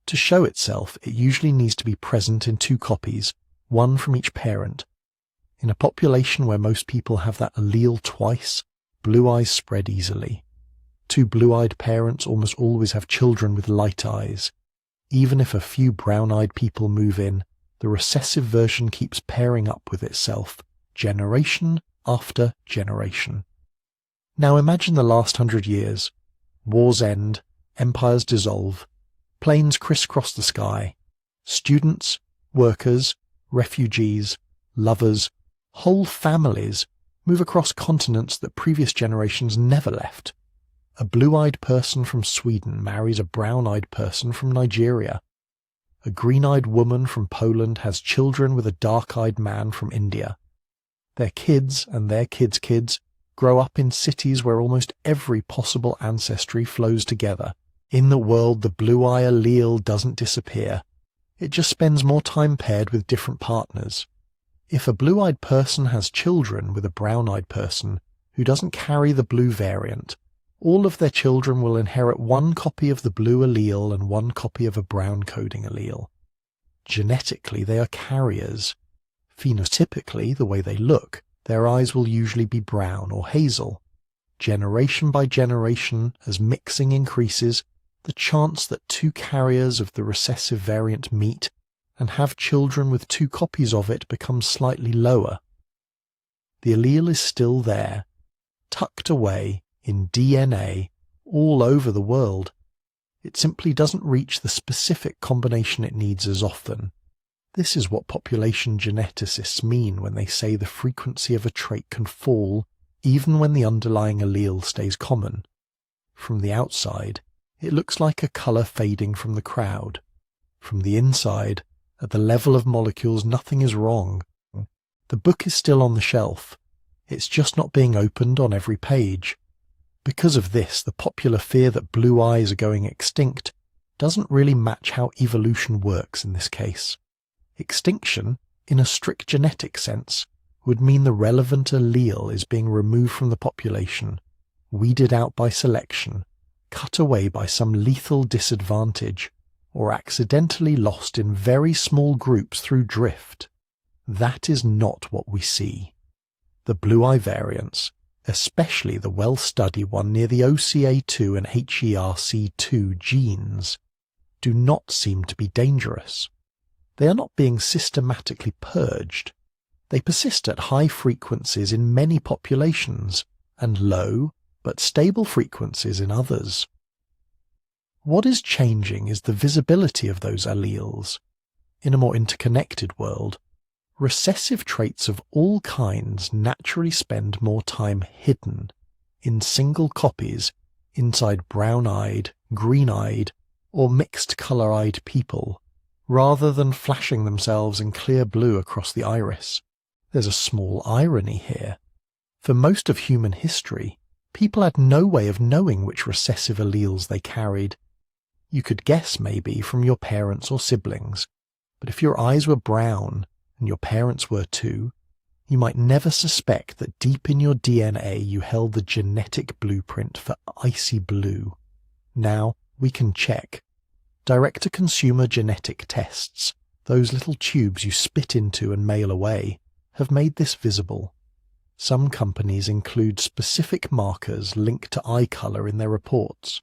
To show itself, it usually needs to be present in 2 copies, one from each parent. In a population where most people have that allele twice, blue eyes spread easily. 2 blue-eyed parents almost always have children with light eyes. Even if a few brown-eyed people move in, the recessive version keeps pairing up with itself, generation after generation. Now imagine the last 100 years. Wars end, empires dissolve, planes crisscross the sky. Students, workers, refugees, lovers, whole families move across continents that previous generations never left. A blue-eyed person from Sweden marries a brown-eyed person from Nigeria. A green-eyed woman from Poland has children with a dark-eyed man from India. Their kids and their kids' kids grow up in cities where almost every possible ancestry flows together. In the world, the blue-eye allele doesn't disappear. It just spends more time paired with different partners. If a blue-eyed person has children with a brown-eyed person who doesn't carry the blue variant, all of their children will inherit 1 copy of the blue allele and 1 copy of a brown coding allele. Genetically, they are carriers. Phenotypically, the way they look, their eyes will usually be brown or hazel. Generation by generation, as mixing increases, the chance that 2 carriers of the recessive variant meet and have children with 2 copies of it becomes slightly lower. The allele is still there, tucked away in DNA all over the world. It simply doesn't reach the specific combination it needs as often. This is what population geneticists mean when they say the frequency of a trait can fall even when the underlying allele stays common. From the outside, it looks like a colour fading from the crowd. From the inside, at the level of molecules, nothing is wrong. The book is still on the shelf. It's just not being opened on every page. Because of this, the popular fear that blue eyes are going extinct doesn't really match how evolution works in this case. Extinction, in a strict genetic sense, would mean the relevant allele is being removed from the population, weeded out by selection, cut away by some lethal disadvantage, or accidentally lost in very small groups through drift. That is not what we see. The blue eye variants, especially the well-studied one near the OCA2 and HERC2 genes, do not seem to be dangerous. They are not being systematically purged. They persist at high frequencies in many populations and low but stable frequencies in others. What is changing is the visibility of those alleles. In a more interconnected world, recessive traits of all kinds naturally spend more time hidden, in single copies, inside brown-eyed, green-eyed, or mixed colour-eyed people, rather than flashing themselves in clear blue across the iris. There's a small irony here. For most of human history, people had no way of knowing which recessive alleles they carried. You could guess maybe from your parents or siblings, but if your eyes were brown, and your parents were too, you might never suspect that deep in your DNA you held the genetic blueprint for icy blue. Now we can check. Direct-to-consumer genetic tests, those little tubes you spit into and mail away, have made this visible. Some companies include specific markers linked to eye colour in their reports.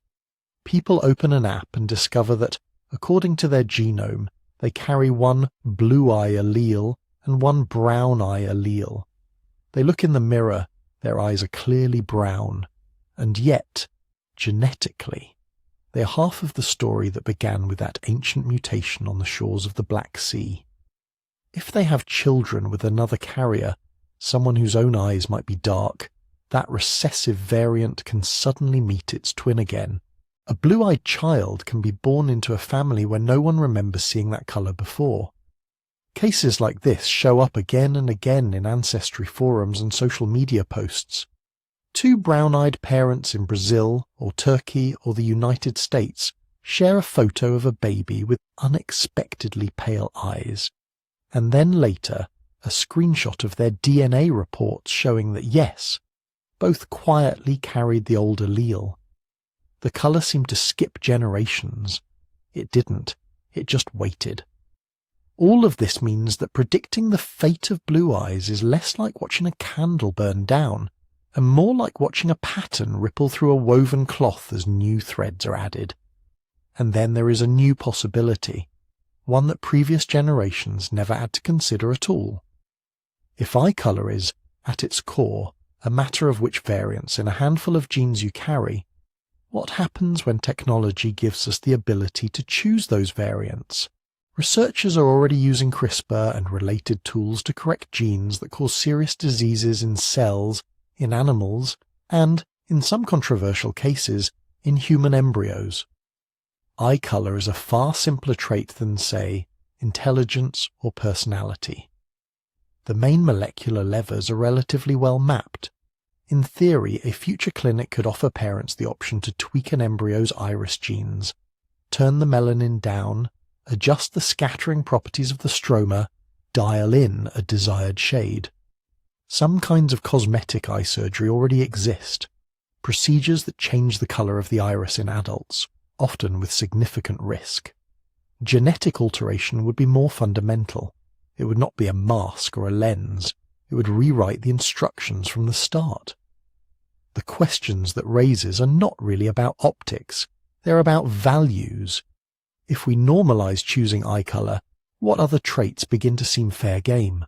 People open an app and discover that, according to their genome, they carry one blue eye allele and one brown eye allele. They look in the mirror, their eyes are clearly brown, and yet, genetically, they are half of the story that began with that ancient mutation on the shores of the Black Sea. If they have children with another carrier, someone whose own eyes might be dark, that recessive variant can suddenly meet its twin again. A blue-eyed child can be born into a family where no one remembers seeing that colour before. Cases like this show up again and again in ancestry forums and social media posts. Two brown-eyed parents in Brazil or Turkey or the United States share a photo of a baby with unexpectedly pale eyes, and then later a screenshot of their DNA reports showing that yes, both quietly carried the old allele. The colour seemed to skip generations. It didn't. It just waited. All of this means that predicting the fate of blue eyes is less like watching a candle burn down, and more like watching a pattern ripple through a woven cloth as new threads are added. And then there is a new possibility, one that previous generations never had to consider at all. If eye colour is, at its core, a matter of which variants in a handful of genes you carry, what happens when technology gives us the ability to choose those variants? Researchers are already using CRISPR and related tools to correct genes that cause serious diseases in cells, in animals, and, in some controversial cases, in human embryos. Eye colour is a far simpler trait than, say, intelligence or personality. The main molecular levers are relatively well mapped. In theory, a future clinic could offer parents the option to tweak an embryo's iris genes, turn the melanin down, adjust the scattering properties of the stroma, dial in a desired shade. Some kinds of cosmetic eye surgery already exist, procedures that change the colour of the iris in adults, often with significant risk. Genetic alteration would be more fundamental. It would not be a mask or a lens. It would rewrite the instructions from the start. The questions that raises are not really about optics. They're about values. If we normalise choosing eye colour, what other traits begin to seem fair game?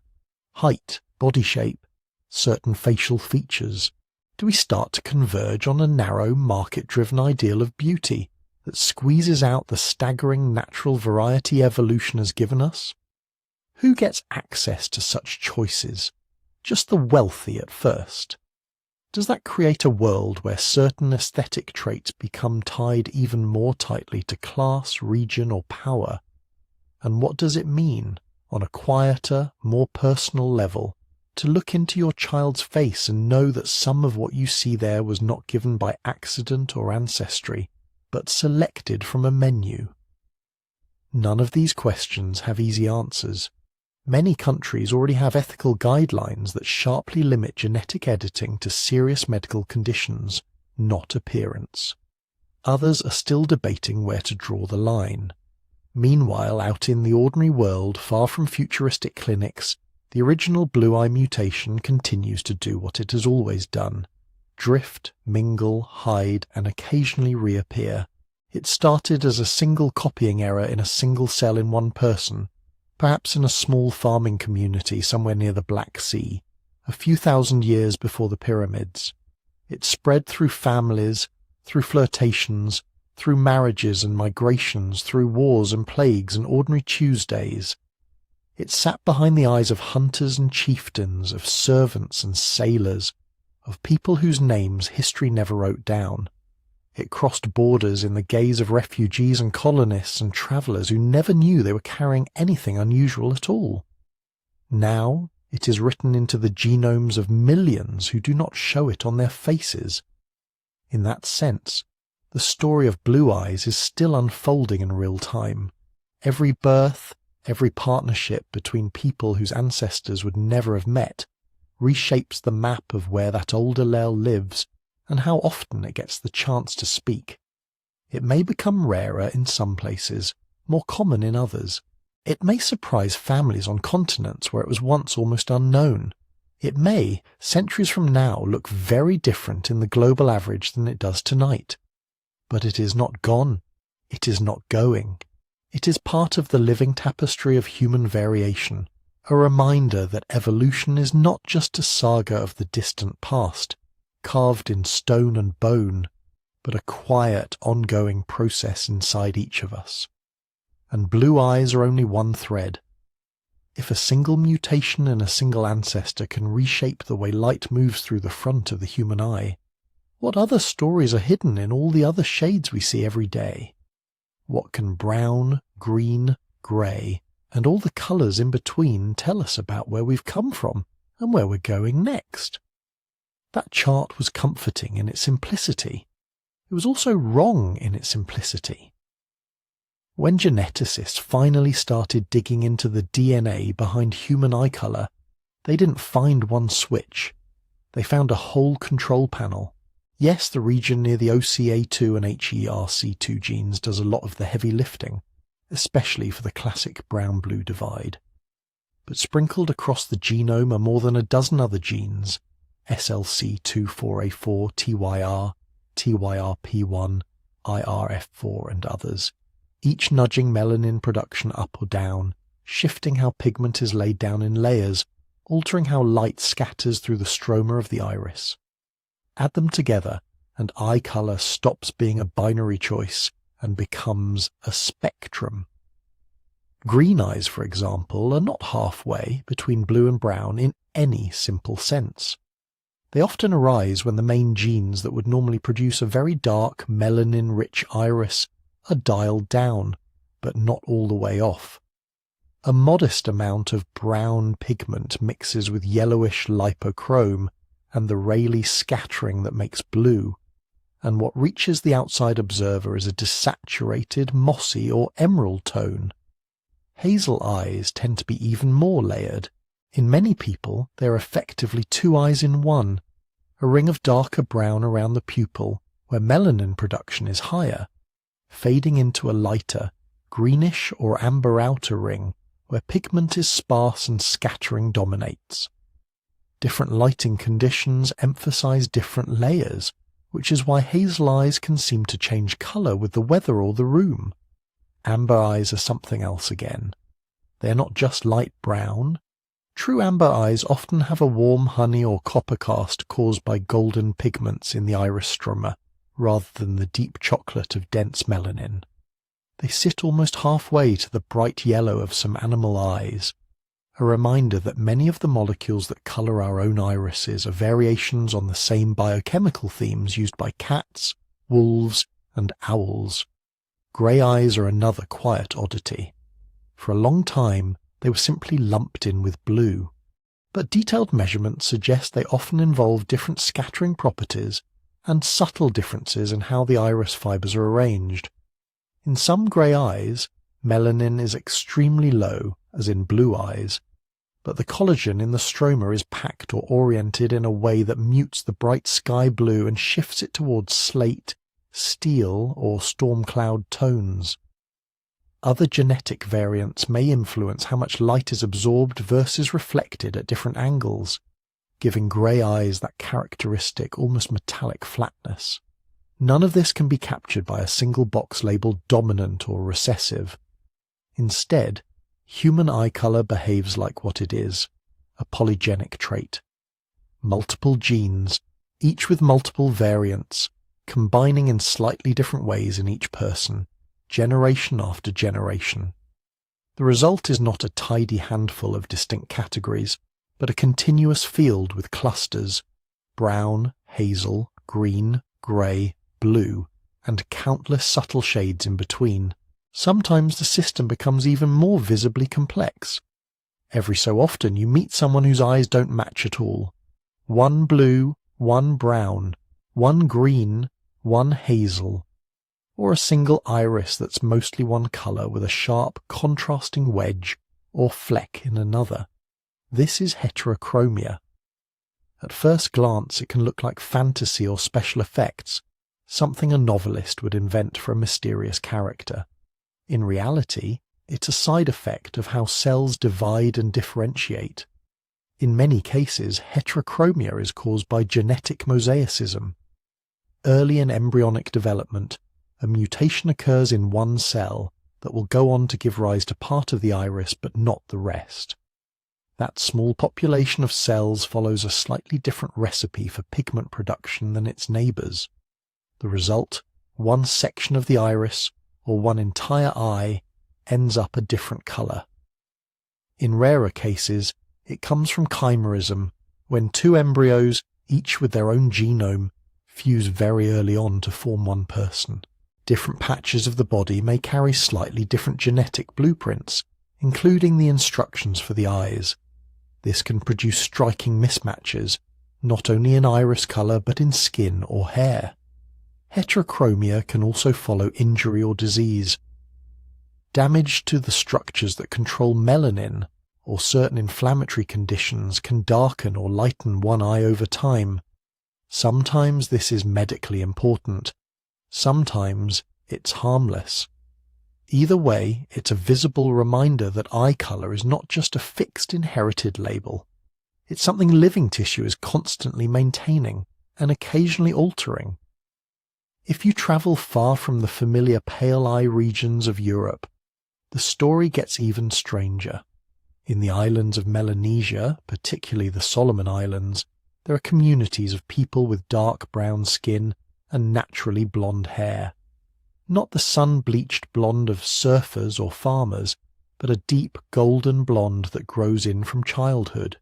Height, body shape, certain facial features. Do we start to converge on a narrow, market-driven ideal of beauty that squeezes out the staggering natural variety evolution has given us? Who gets access to such choices? Just the wealthy at first. Does that create a world where certain aesthetic traits become tied even more tightly to class, region, or power? And what does it mean, on a quieter, more personal level, to look into your child's face and know that some of what you see there was not given by accident or ancestry, but selected from a menu? None of these questions have easy answers. Many countries already have ethical guidelines that sharply limit genetic editing to serious medical conditions, not appearance. Others are still debating where to draw the line. Meanwhile, out in the ordinary world, far from futuristic clinics, the original blue-eye mutation continues to do what it has always done: drift, mingle, hide, and occasionally reappear. It started as a single copying error in a single cell in one person, perhaps in a small farming community somewhere near the Black Sea, a few thousand years before the pyramids. It spread through families, through flirtations, through marriages and migrations, through wars and plagues and ordinary Tuesdays. It sat behind the eyes of hunters and chieftains, of servants and sailors, of people whose names history never wrote down. It crossed borders in the gaze of refugees and colonists and travellers who never knew they were carrying anything unusual at all. Now it is written into the genomes of millions who do not show it on their faces. In that sense, the story of Blue Eyes is still unfolding in real time. Every birth, every partnership between people whose ancestors would never have met, reshapes the map of where that old allele lives and how often it gets the chance to speak. It may become rarer in some places, more common in others. It may surprise families on continents where it was once almost unknown. It may, centuries from now, look very different in the global average than it does tonight. But it is not gone. It is not going. It is part of the living tapestry of human variation, a reminder that evolution is not just a saga of the distant past, carved in stone and bone, but a quiet, ongoing process inside each of us. And blue eyes are only one thread. If a single mutation in a single ancestor can reshape the way light moves through the front of the human eye, what other stories are hidden in all the other shades we see every day? What can brown, green, grey, and all the colours in between tell us about where we've come from and where we're going next? That chart was comforting in its simplicity. It was also wrong in its simplicity. When geneticists finally started digging into the DNA behind human eye colour, they didn't find one switch. They found a whole control panel. Yes, the region near the OCA2 and HERC2 genes does a lot of the heavy lifting, especially for the classic brown-blue divide. But sprinkled across the genome are more than a dozen other genes: SLC24A4, TYR, TYRP1, IRF4 and others, each nudging melanin production up or down, shifting how pigment is laid down in layers, altering how light scatters through the stroma of the iris. Add them together, and eye colour stops being a binary choice and becomes a spectrum. Green eyes, for example, are not halfway between blue and brown in any simple sense. They often arise when the main genes that would normally produce a very dark, melanin-rich iris are dialed down, but not all the way off. A modest amount of brown pigment mixes with yellowish lipochrome and the Rayleigh scattering that makes blue, and what reaches the outside observer is a desaturated, mossy or emerald tone. Hazel eyes tend to be even more layered. In many people, they are effectively two eyes in one, a ring of darker brown around the pupil where melanin production is higher, fading into a lighter, greenish or amber outer ring where pigment is sparse and scattering dominates. Different lighting conditions emphasize different layers, which is why hazel eyes can seem to change colour with the weather or the room. Amber eyes are something else again. They are not just light brown. True amber eyes often have a warm honey or copper cast caused by golden pigments in the iris stroma, rather than the deep chocolate of dense melanin. They sit almost halfway to the bright yellow of some animal eyes, a reminder that many of the molecules that colour our own irises are variations on the same biochemical themes used by cats, wolves, and owls. Grey eyes are another quiet oddity. For a long time, they were simply lumped in with blue, but detailed measurements suggest they often involve different scattering properties and subtle differences in how the iris fibres are arranged. In some grey eyes, Melanin is extremely low, as in blue eyes, but the collagen in the stroma is packed or oriented in a way that mutes the bright sky blue and shifts it towards slate, steel, or storm cloud tones. Other genetic variants may influence how much light is absorbed versus reflected at different angles, giving grey eyes that characteristic, almost metallic flatness. None of this can be captured by a single box labelled dominant or recessive. Instead, human eye colour behaves like what it is, a polygenic trait. Multiple genes, each with multiple variants, combining in slightly different ways in each person, generation after generation. The result is not a tidy handful of distinct categories, but a continuous field with clusters, brown, hazel, green, grey, blue, and countless subtle shades in between. Sometimes the system becomes even more visibly complex. Every so often you meet someone whose eyes don't match at all. One blue, one brown, one green, one hazel, or a single iris that's mostly one colour with a sharp contrasting wedge or fleck in another. This is heterochromia. At first glance it can look like fantasy or special effects, something a novelist would invent for a mysterious character. In reality, it's a side effect of how cells divide and differentiate. In many cases, heterochromia is caused by genetic mosaicism. Early in embryonic development, a mutation occurs in one cell that will go on to give rise to part of the iris but not the rest. That small population of cells follows a slightly different recipe for pigment production than its neighbours. The result, one section of the iris, or one entire eye, ends up a different colour. In rarer cases, it comes from chimerism, when two embryos, each with their own genome, fuse very early on to form one person. Different patches of the body may carry slightly different genetic blueprints, including the instructions for the eyes. This can produce striking mismatches, not only in iris colour but in skin or hair. Heterochromia can also follow injury or disease. Damage to the structures that control melanin or certain inflammatory conditions can darken or lighten one eye over time. Sometimes this is medically important. Sometimes it's harmless. Either way, it's a visible reminder that eye colour is not just a fixed inherited label. It's something living tissue is constantly maintaining and occasionally altering. If you travel far from the familiar pale eye regions of Europe, the story gets even stranger. In the islands of Melanesia, particularly the Solomon Islands, there are communities of people with dark brown skin and naturally blonde hair. Not the sun-bleached blonde of surfers or farmers, but a deep golden blonde that grows in from childhood.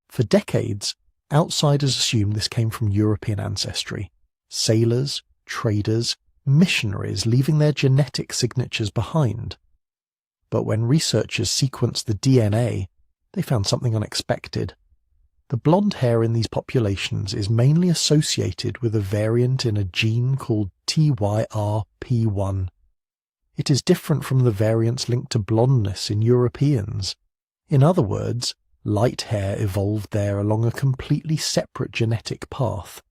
For decades, outsiders assumed this came from European ancestry. Sailors, traders, missionaries leaving their genetic signatures behind. But when researchers sequenced the DNA, they found something unexpected. The blonde hair in these populations is mainly associated with a variant in a gene called TYRP1. It is different from the variants linked to blondness in Europeans. In other words, light hair evolved there along a completely separate genetic path.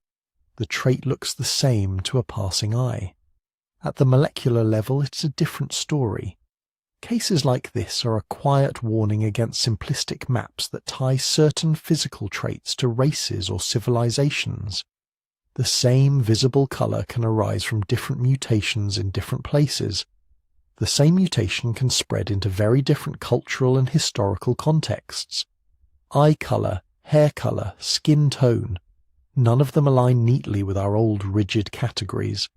The trait looks the same to a passing eye. At the molecular level, it's a different story. Cases like this are a quiet warning against simplistic maps that tie certain physical traits to races or civilizations. The same visible colour can arise from different mutations in different places. The same mutation can spread into very different cultural and historical contexts. Eye colour, hair colour, skin tone, none of them align neatly with our old rigid categories,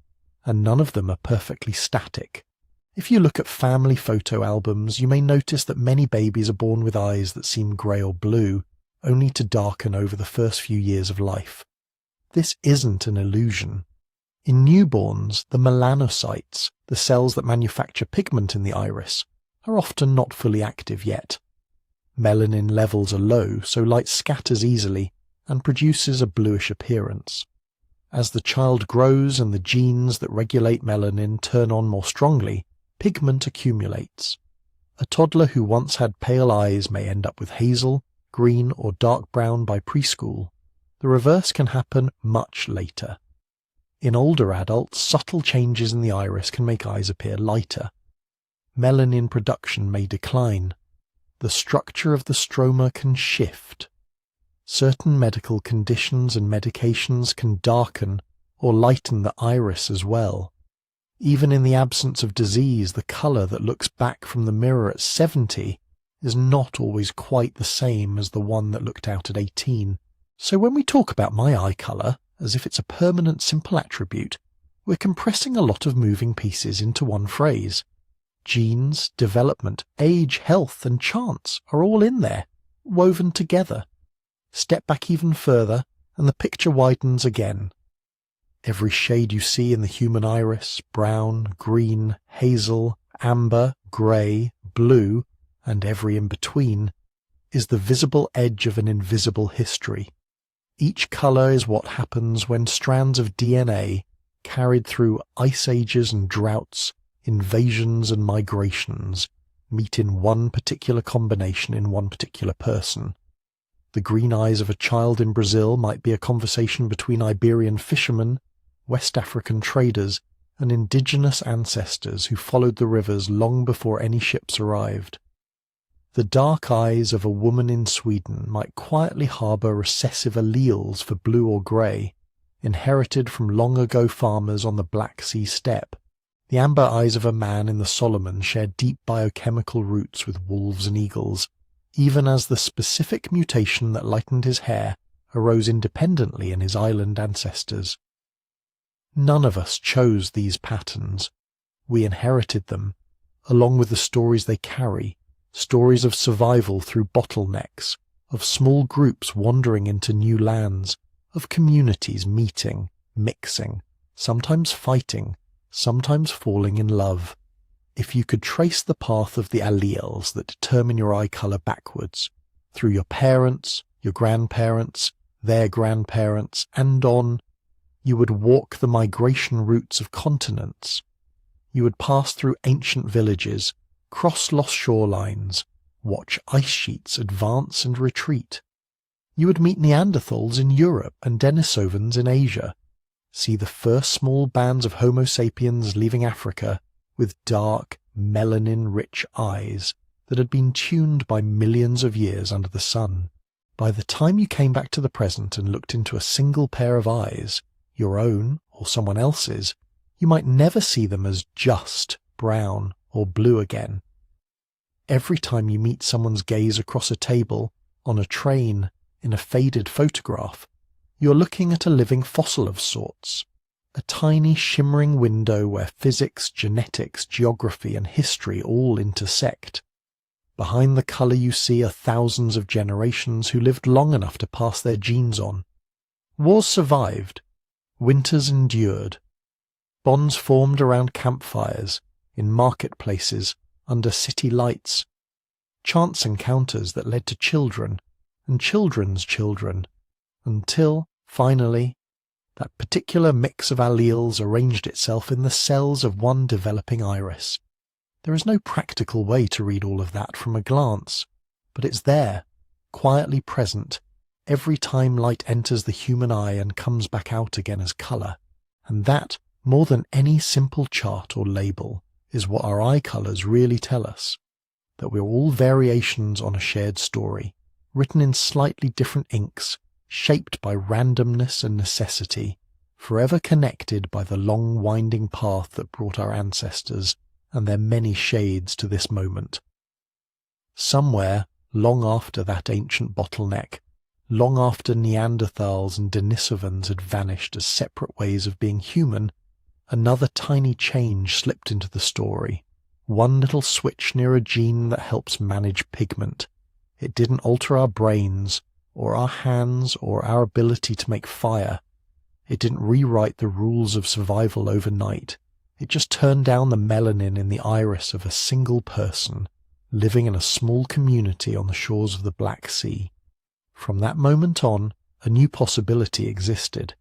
and none of them are perfectly static. If you look at family photo albums, you may notice that many babies are born with eyes that seem grey or blue, only to darken over the first few years of life. This isn't an illusion. In newborns, the melanocytes, the cells that manufacture pigment in the iris, are often not fully active yet. Melanin levels are low, so light scatters easily and produces a bluish appearance. As the child grows and the genes that regulate melanin turn on more strongly, pigment accumulates. A toddler who once had pale eyes may end up with hazel, green, or dark brown by preschool. The reverse can happen much later. In older adults, subtle changes in the iris can make eyes appear lighter. Melanin production may decline. The structure of the stroma can shift. Certain medical conditions and medications can darken or lighten the iris as well. Even in the absence of disease, the colour that looks back from the mirror at 70 is not always quite the same as the one that looked out at 18. So when we talk about my eye colour, as if it's a permanent simple attribute, we're compressing a lot of moving pieces into one phrase. Genes, development, age, health, and chance are all in there, woven together. Step back even further, and the picture widens again. Every shade you see in the human iris, brown, green, hazel, amber, grey, blue, and every in between, is the visible edge of an invisible history. Each colour is what happens when strands of DNA, carried through ice ages and droughts, invasions and migrations, meet in one particular combination in one particular person. The green eyes of a child in Brazil might be a conversation between Iberian fishermen, West African traders, and indigenous ancestors who followed the rivers long before any ships arrived. The dark eyes of a woman in Sweden might quietly harbour recessive alleles for blue or grey, inherited from long-ago farmers on the Black Sea steppe. The amber eyes of a man in the Solomons share deep biochemical roots with wolves and eagles, even as the specific mutation that lightened his hair arose independently in his island ancestors. None of us chose these patterns. We inherited them, along with the stories they carry, stories of survival through bottlenecks, of small groups wandering into new lands, of communities meeting, mixing, sometimes fighting, sometimes falling in love. If you could trace the path of the alleles that determine your eye colour backwards, through your parents, your grandparents, their grandparents, and on, you would walk the migration routes of continents. You would pass through ancient villages, cross lost shorelines, watch ice sheets advance and retreat. You would meet Neanderthals in Europe and Denisovans in Asia, see the first small bands of Homo sapiens leaving Africa with dark, melanin-rich eyes that had been tuned by millions of years under the sun. By the time you came back to the present and looked into a single pair of eyes, your own or someone else's, you might never see them as just brown or blue again. Every time you meet someone's gaze across a table, on a train, in a faded photograph, you're looking at a living fossil of sorts, a tiny shimmering window where physics, genetics, geography and history all intersect. Behind the colour you see are thousands of generations who lived long enough to pass their genes on. Wars survived, winters endured, bonds formed around campfires, in marketplaces, under city lights, chance encounters that led to children and children's children, until, finally, that particular mix of alleles arranged itself in the cells of one developing iris. There is no practical way to read all of that from a glance, but it's there, quietly present, every time light enters the human eye and comes back out again as colour, and that, more than any simple chart or label, is what our eye colours really tell us, that we're all variations on a shared story, written in slightly different inks, shaped by randomness and necessity, forever connected by the long winding path that brought our ancestors and their many shades to this moment. Somewhere, long after that ancient bottleneck, long after Neanderthals and Denisovans had vanished as separate ways of being human, another tiny change slipped into the story. One little switch near a gene that helps manage pigment. It didn't alter our brains, or our hands, or our ability to make fire. It didn't rewrite the rules of survival overnight. It just turned down the melanin in the iris of a single person, living in a small community on the shores of the Black Sea. From that moment on, a new possibility existed.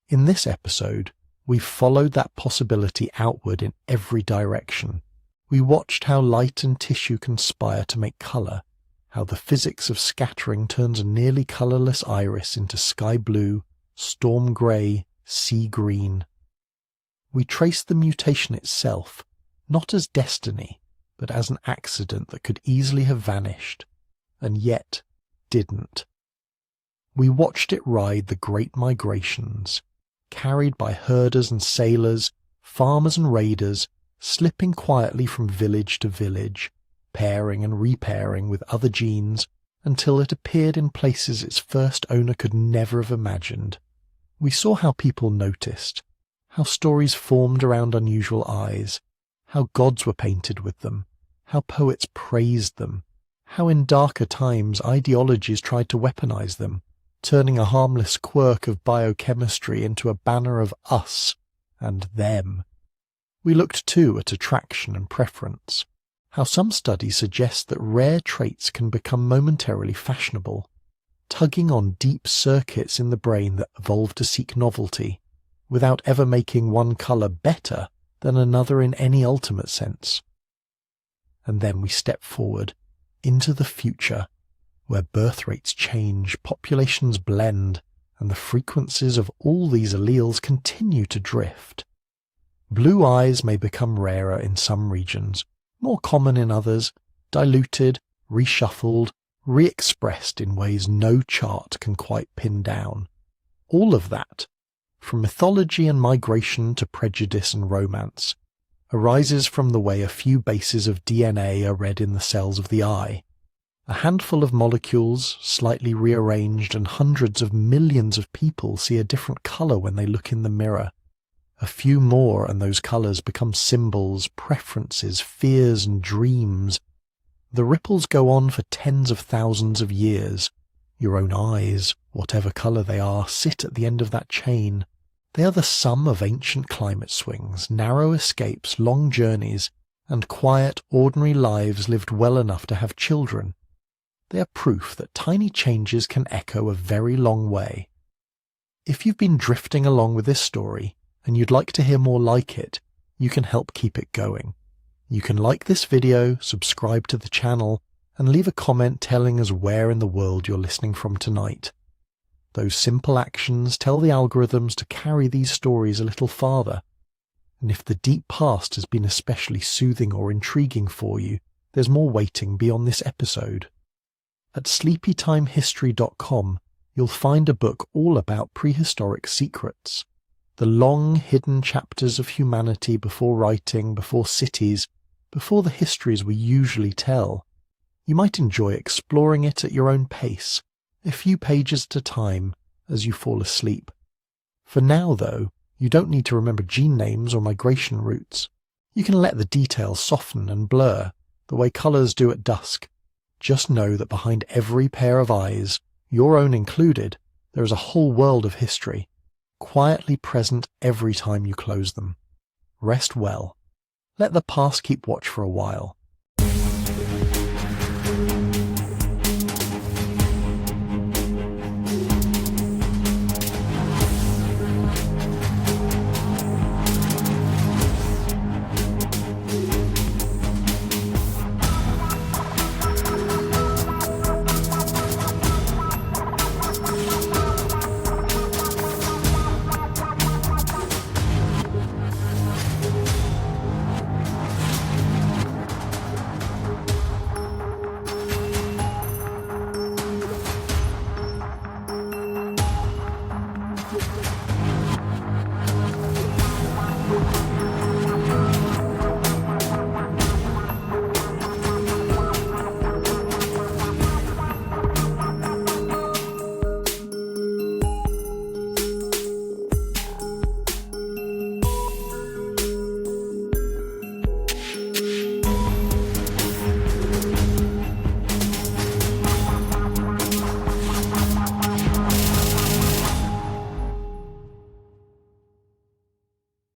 In this episode, we've followed that possibility outward in every direction. We watched how light and tissue conspire to make colour, how the physics of scattering turns a nearly colourless iris into sky blue, storm grey, sea green. We traced the mutation itself, not as destiny, but as an accident that could easily have vanished, and yet didn't. We watched it ride the great migrations, carried by herders and sailors, farmers and raiders, slipping quietly from village to village, pairing and repairing with other genes until it appeared in places its first owner could never have imagined. We saw how people noticed, how stories formed around unusual eyes, how gods were painted with them, how poets praised them, how in darker times ideologies tried to weaponize them, turning a harmless quirk of biochemistry into a banner of us and them. We looked too at attraction and preference, how some studies suggest that rare traits can become momentarily fashionable, tugging on deep circuits in the brain that evolved to seek novelty, without ever making one colour better than another in any ultimate sense. And then we step forward into the future, where birth rates change, populations blend, and the frequencies of all these alleles continue to drift. Blue eyes may become rarer in some regions, more common in others, diluted, reshuffled, re-expressed in ways no chart can quite pin down. All of that, from mythology and migration to prejudice and romance, arises from the way a few bases of DNA are read in the cells of the eye. A handful of molecules, slightly rearranged, and hundreds of millions of people see a different colour when they look in the mirror. A few more and those colours become symbols, preferences, fears and dreams. The ripples go on for tens of thousands of years. Your own eyes, whatever colour they are, sit at the end of that chain. They are the sum of ancient climate swings, narrow escapes, long journeys, and quiet, ordinary lives lived well enough to have children. They are proof that tiny changes can echo a very long way. If you've been drifting along with this story, and you'd like to hear more like it, you can help keep it going. You can like this video, subscribe to the channel, and leave a comment telling us where in the world you're listening from tonight. Those simple actions tell the algorithms to carry these stories a little farther. And if the deep past has been especially soothing or intriguing for you, there's more waiting beyond this episode. At sleepytimehistory.com, you'll find a book all about prehistoric secrets. The long, hidden chapters of humanity before writing, before cities, before the histories we usually tell. You might enjoy exploring it at your own pace, a few pages at a time, as you fall asleep. For now, though, you don't need to remember gene names or migration routes. You can let the details soften and blur, the way colours do at dusk. Just know that behind every pair of eyes, your own included, there is a whole world of history, quietly present every time you close them. Rest well. Let the past keep watch for a while.